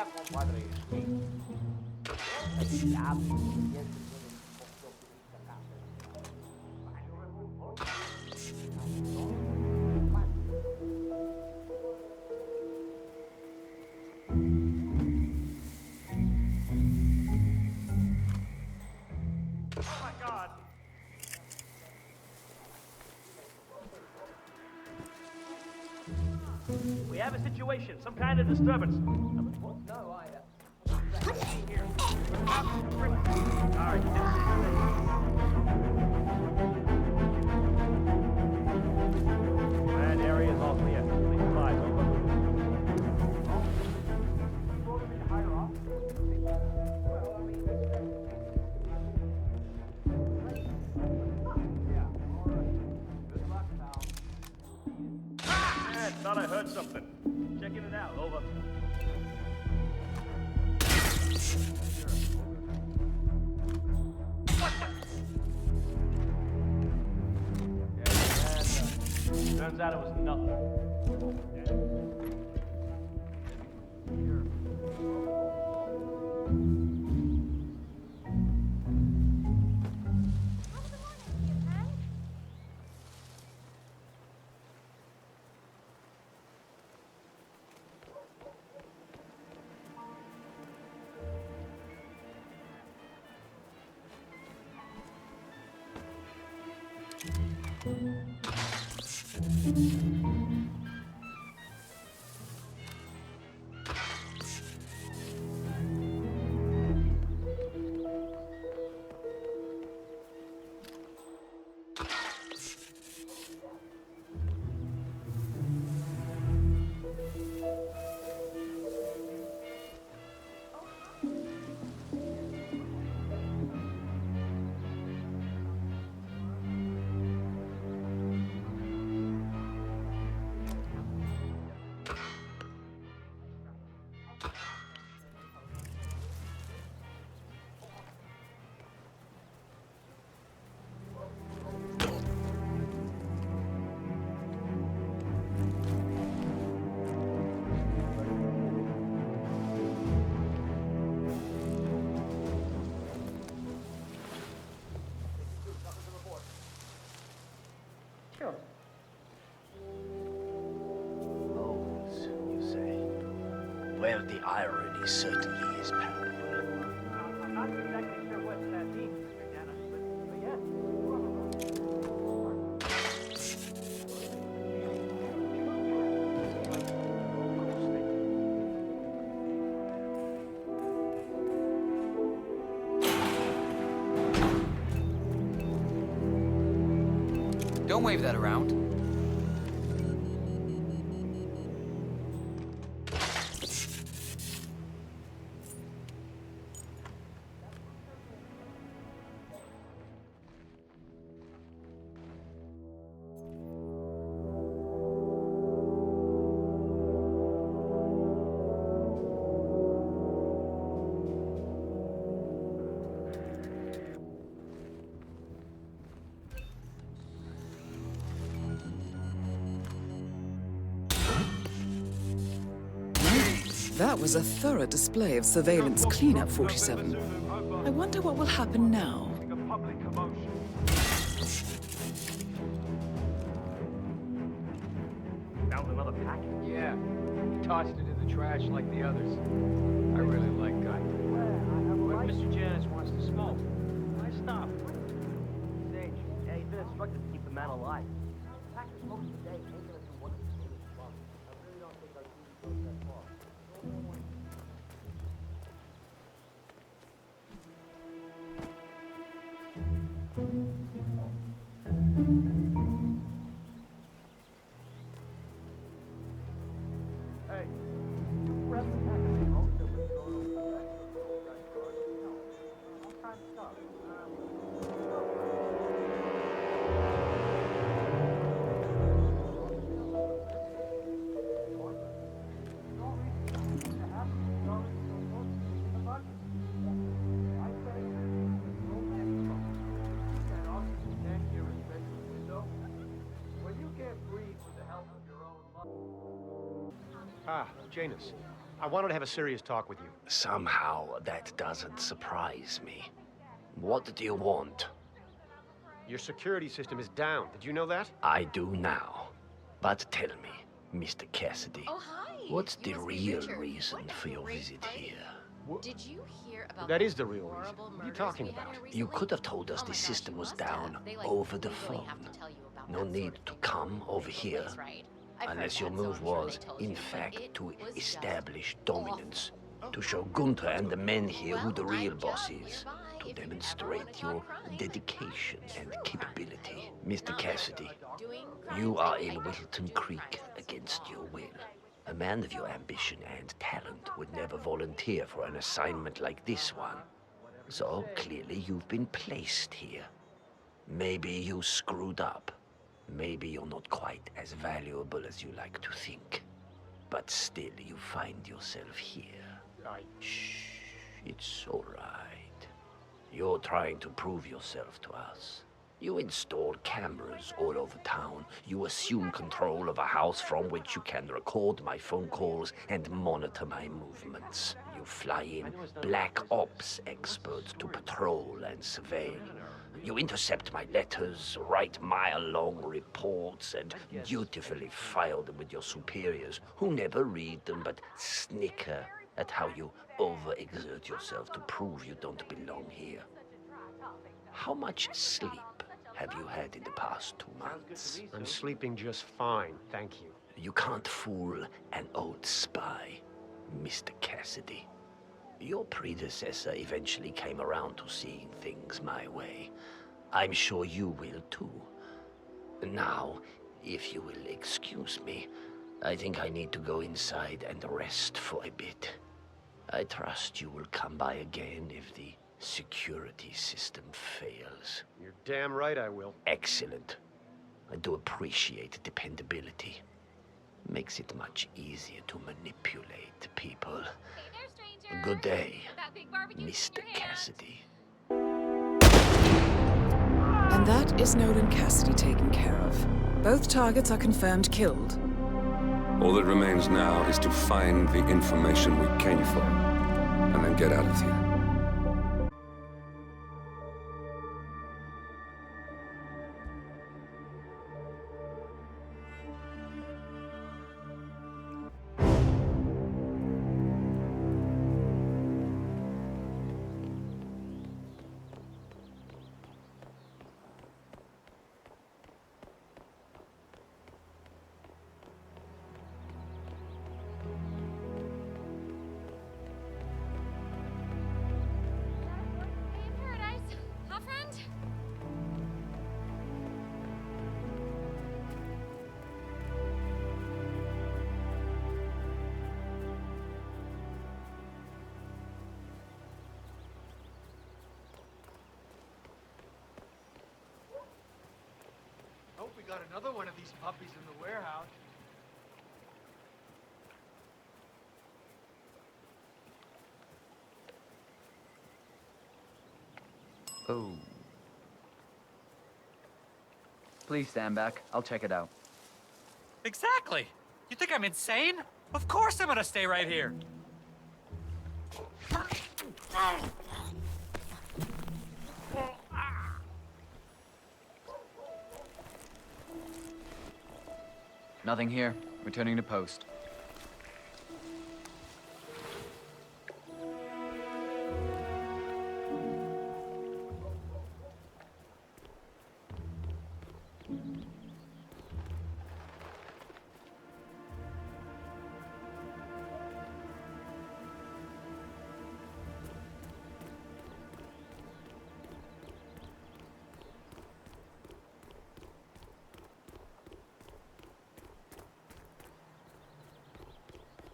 sea, compadre. We have a situation, some kind of disturbance. No, That area is all clear. Please advise, over. Man, thought I heard something. Checking it out, over. Turns out it was nothing. Bones, you say? Well, the irony certainly is palpable. I'm not exactly sure what that means, Mr. Dennis, but yes. Don't wave that around. That was a thorough display of surveillance cleanup, 47. I wonder what will happen now. Found another packet? Yeah. He tossed it in the trash like the others. I really like Guy. But Mr. Janus wants to smoke. I stopped. Sage, yeah, he's been instructed to keep the man alive. Packer smokes today ain't gonna do one of these things wrong. I really don't think our duty goes that far. Hey, you grab the pack of smoke that was thrown over the back of the guard. No, all kinds of stuff. Ah, Janus. I wanted to have a serious talk with you. Somehow, that doesn't surprise me. What do you want? Your security system is down. Did you know that? I do now. But tell me, Mr. Cassidy, what's the real reason for your visit here? Did you hear about That is the real reason. What are you talking about? You could have told us the system was down over the phone. No need to come over here. Unless your move was, in fact, to establish dominance. To show Gunther and the men here who the real boss is. To demonstrate your dedication and capability. Mr. Cassidy, you are in Whittleton Creek against your will. A man of your ambition and talent would never volunteer for an assignment like this one. So, clearly you've been placed here. Maybe you screwed up. Maybe you're not quite as valuable as you like to think. But still, you find yourself here. Shh, it's all right. You're trying to prove yourself to us. You install cameras all over town. You assume control of a house from which you can record my phone calls and monitor my movements. You fly in black ops experts to patrol and surveil. You intercept my letters, write mile-long reports, and dutifully file them with your superiors, who never read them but snicker at how you overexert yourself to prove you don't belong here. How much sleep have you had in the past 2 months? I'm sleeping just fine, thank you. You can't fool an old spy, Mr. Cassidy. Your predecessor eventually came around to seeing things my way. I'm sure you will too. Now, if you will excuse me, I think I need to go inside and rest for a bit. I trust you will come by again if the security system fails. You're damn right I will. Excellent. I do appreciate dependability. Makes it much easier to manipulate people. Good day, Mr. Cassidy. And that is Nolan Cassidy taken care of. Both targets are confirmed killed. All that remains now is to find the information we came for, and then get out of here. Hope we got another one of these puppies in the warehouse. Oh. Please stand back. I'll check it out. Exactly. You think I'm insane? Of course I'm gonna stay right here. Nothing here. Returning to post.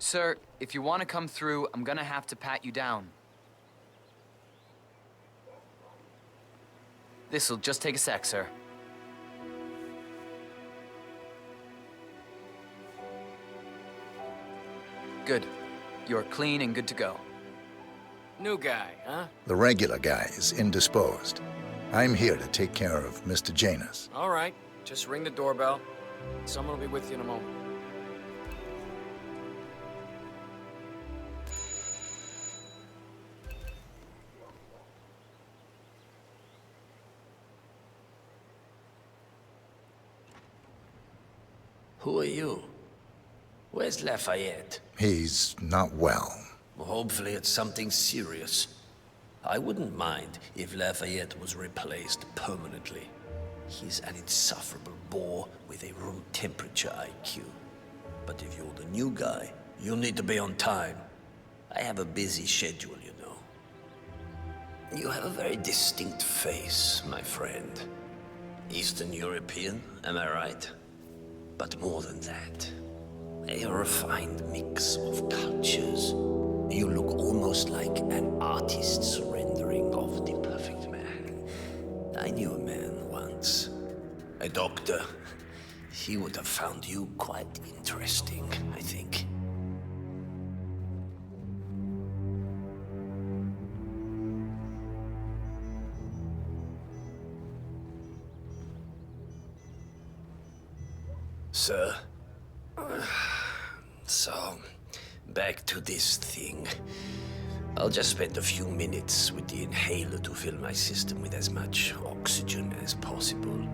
Sir, if you want to come through, I'm gonna have to pat you down. This'll just take a sec, sir. Good. You're clean and good to go. New guy, huh? The regular guy is indisposed. I'm here to take care of Mr. Janus. All right. Just ring the doorbell. Someone will be with you in a moment. Who are you? Where's Lafayette? He's not well. Well, hopefully it's something serious. I wouldn't mind if Lafayette was replaced permanently. He's an insufferable bore with a room temperature IQ. But if you're the new guy, you'll need to be on time. I have a busy schedule, you know. You have a very distinct face, my friend. Eastern European, am I right? But more than that, a refined mix of cultures. You look almost like an artist's rendering of the perfect man. I knew a man once, a doctor. He would have found you quite interesting, I think. Sir? So, back to this thing. I'll just spend a few minutes with the inhaler to fill my system with as much oxygen as possible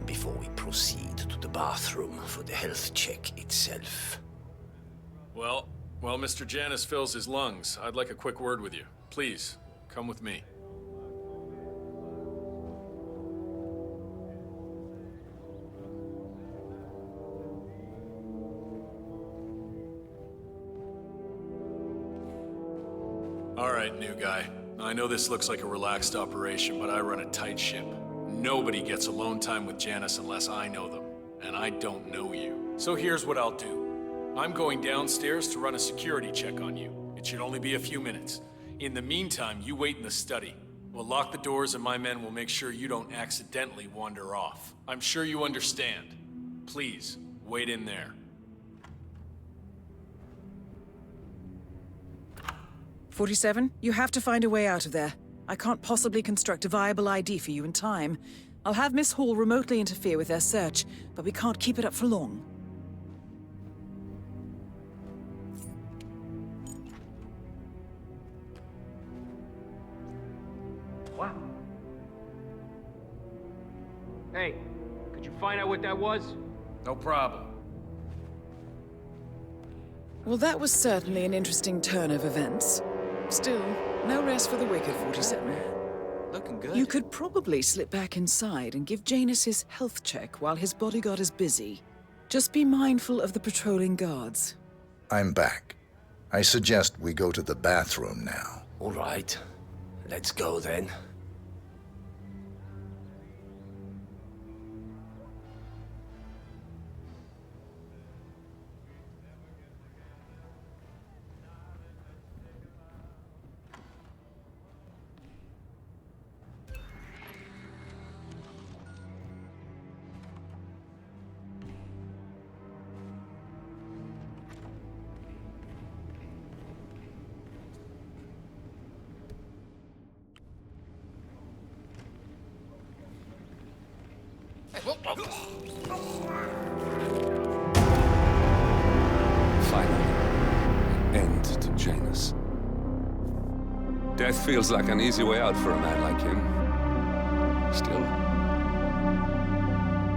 before we proceed to the bathroom for the health check itself. Well, while Mr. Janus fills his lungs, I'd like a quick word with you. Please, come with me. All right, new guy. I know this looks like a relaxed operation, but I run a tight ship. Nobody gets alone time with Janus unless I know them, and I don't know you. So here's what I'll do. I'm going downstairs to run a security check on you. It should only be a few minutes. In the meantime, you wait in the study. We'll lock the doors and my men will make sure you don't accidentally wander off. I'm sure you understand. Please, wait in there. 47, you have to find a way out of there. I can't possibly construct a viable ID for you in time. I'll have Miss Hall remotely interfere with their search, but we can't keep it up for long. What? Hey, could you find out what that was? No problem. Well, that was certainly an interesting turn of events. Still, no rest for the wicked, 47. Looking good. You could probably slip back inside and give Janus his health check while his bodyguard is busy. Just be mindful of the patrolling guards. I'm back. I suggest we go to the bathroom now. All right. Let's go then. Finally, an end to Janus. Death feels like an easy way out for a man like him. Still,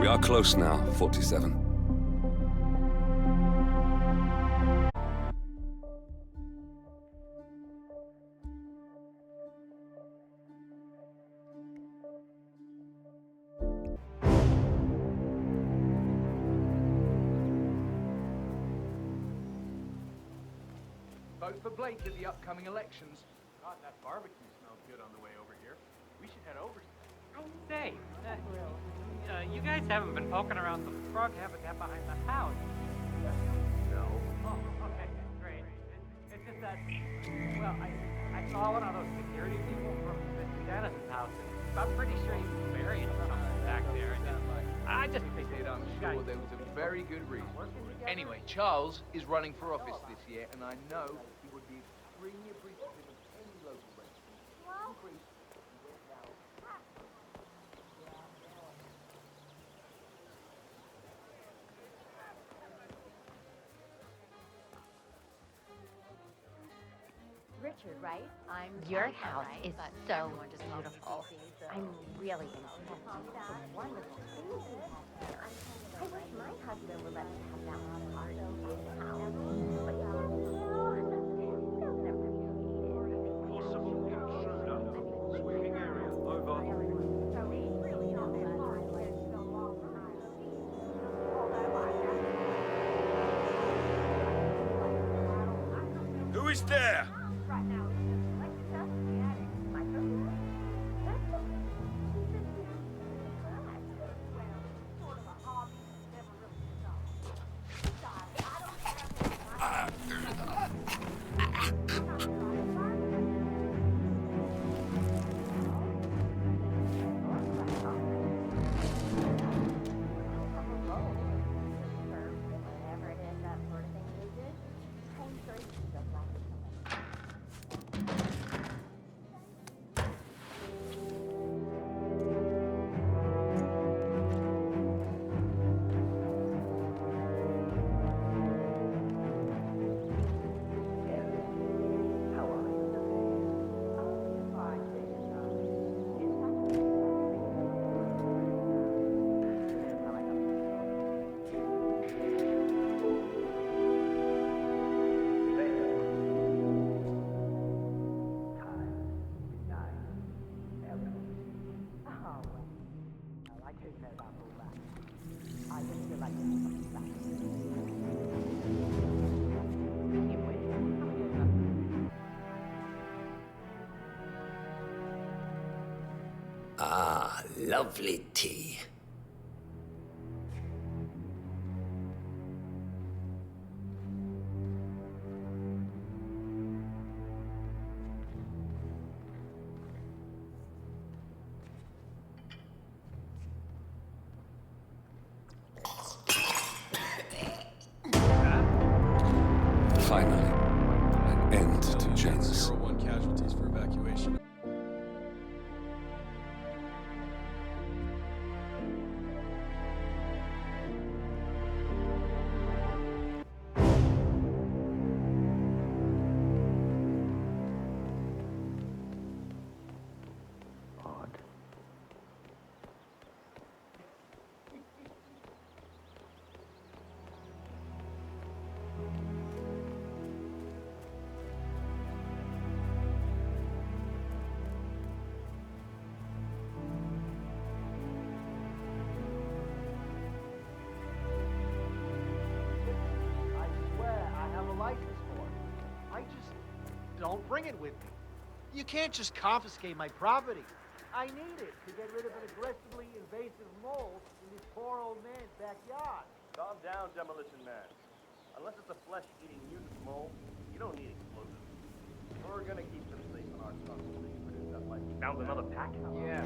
we are close now, 47. Vote for Blake at the upcoming elections. God, that barbecue smells good on the way over here. We should head over. Say, you guys haven't been poking around the frog habitat behind the house. No. Oh, okay, great. It's just that, well, I saw one of those security people from Mr. Dennis's house, and I'm pretty sure he was buried somewhere back there. And I just figured, I'm sure there was a very good reason for it. Anyway, Charles is running for office this year, and I know he would be extremely appreciative of any local resident. Richard, right? Your Tabitha, house right? is But so everyone just calls me beautiful. Fifi, so- I'm really impressed with the wonderful things you have here. I wish my husband would let me have that one part of his house. But he doesn't appreciate it. Possible intruder. Sweeping area. Over. Who is there? Whatever it is, that sort of thing they did. I'm sure you just like it. Ah, lovely tea. Finally, an end to Janus. 01 casualties for evacuation. I swear I have a license for it. I just don't bring it with me. You can't just confiscate my property. I need it to get rid of an aggressively invasive mole in this poor old man's backyard. Calm down, Demolition Man. Unless it's a flesh-eating mutant mole, you don't need explosives. We're gonna keep them safe in our trunk until you produce that light. Found another pack? Yeah.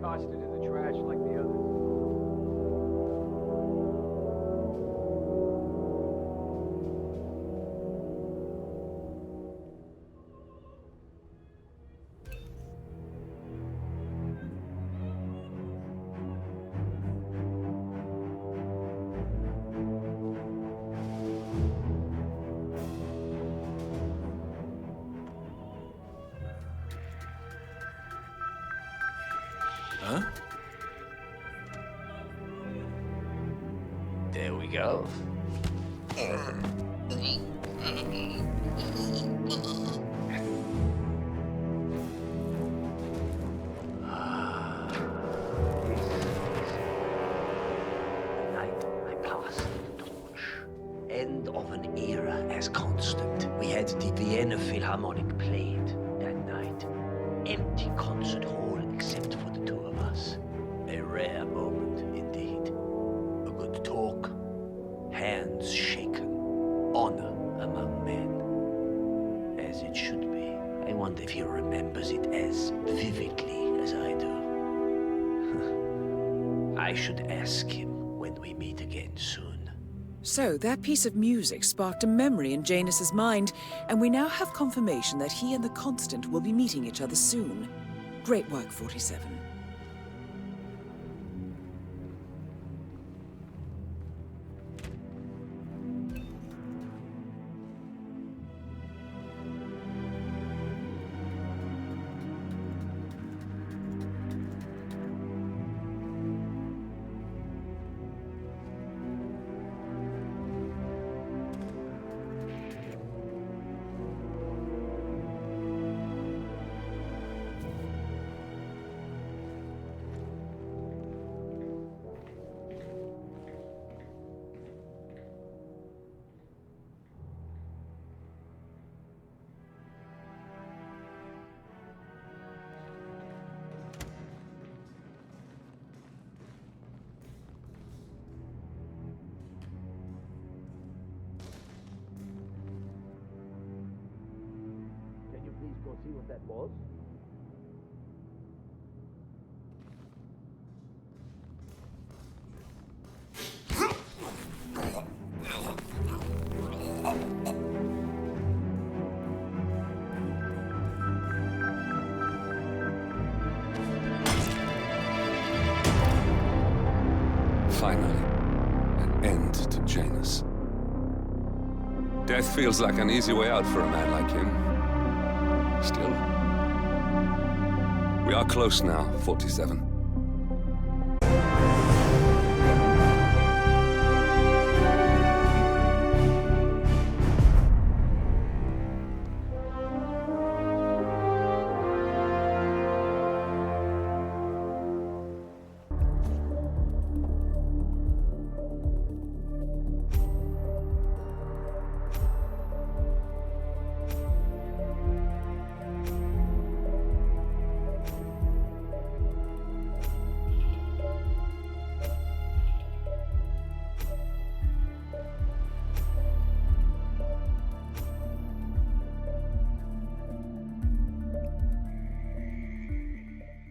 Tossed it in the trash like the others. Huh? There we go. Night I passed the torch. End of an era as constant. We had the Vienna Philharmonic played that night. Empty concert hall except for the two of us. A rare moment indeed. A good talk, hands shaken, honor among men. As it should be. I wonder if he remembers it as vividly as I do. I should ask him when we meet again soon. So, that piece of music sparked a memory in Janus's mind, and we now have confirmation that he and the Constant will be meeting each other soon. Great work, 47. want to see what that was? Finally, an end to Janus. Death feels like an easy way out for a man like him. Still, we are close now, 47.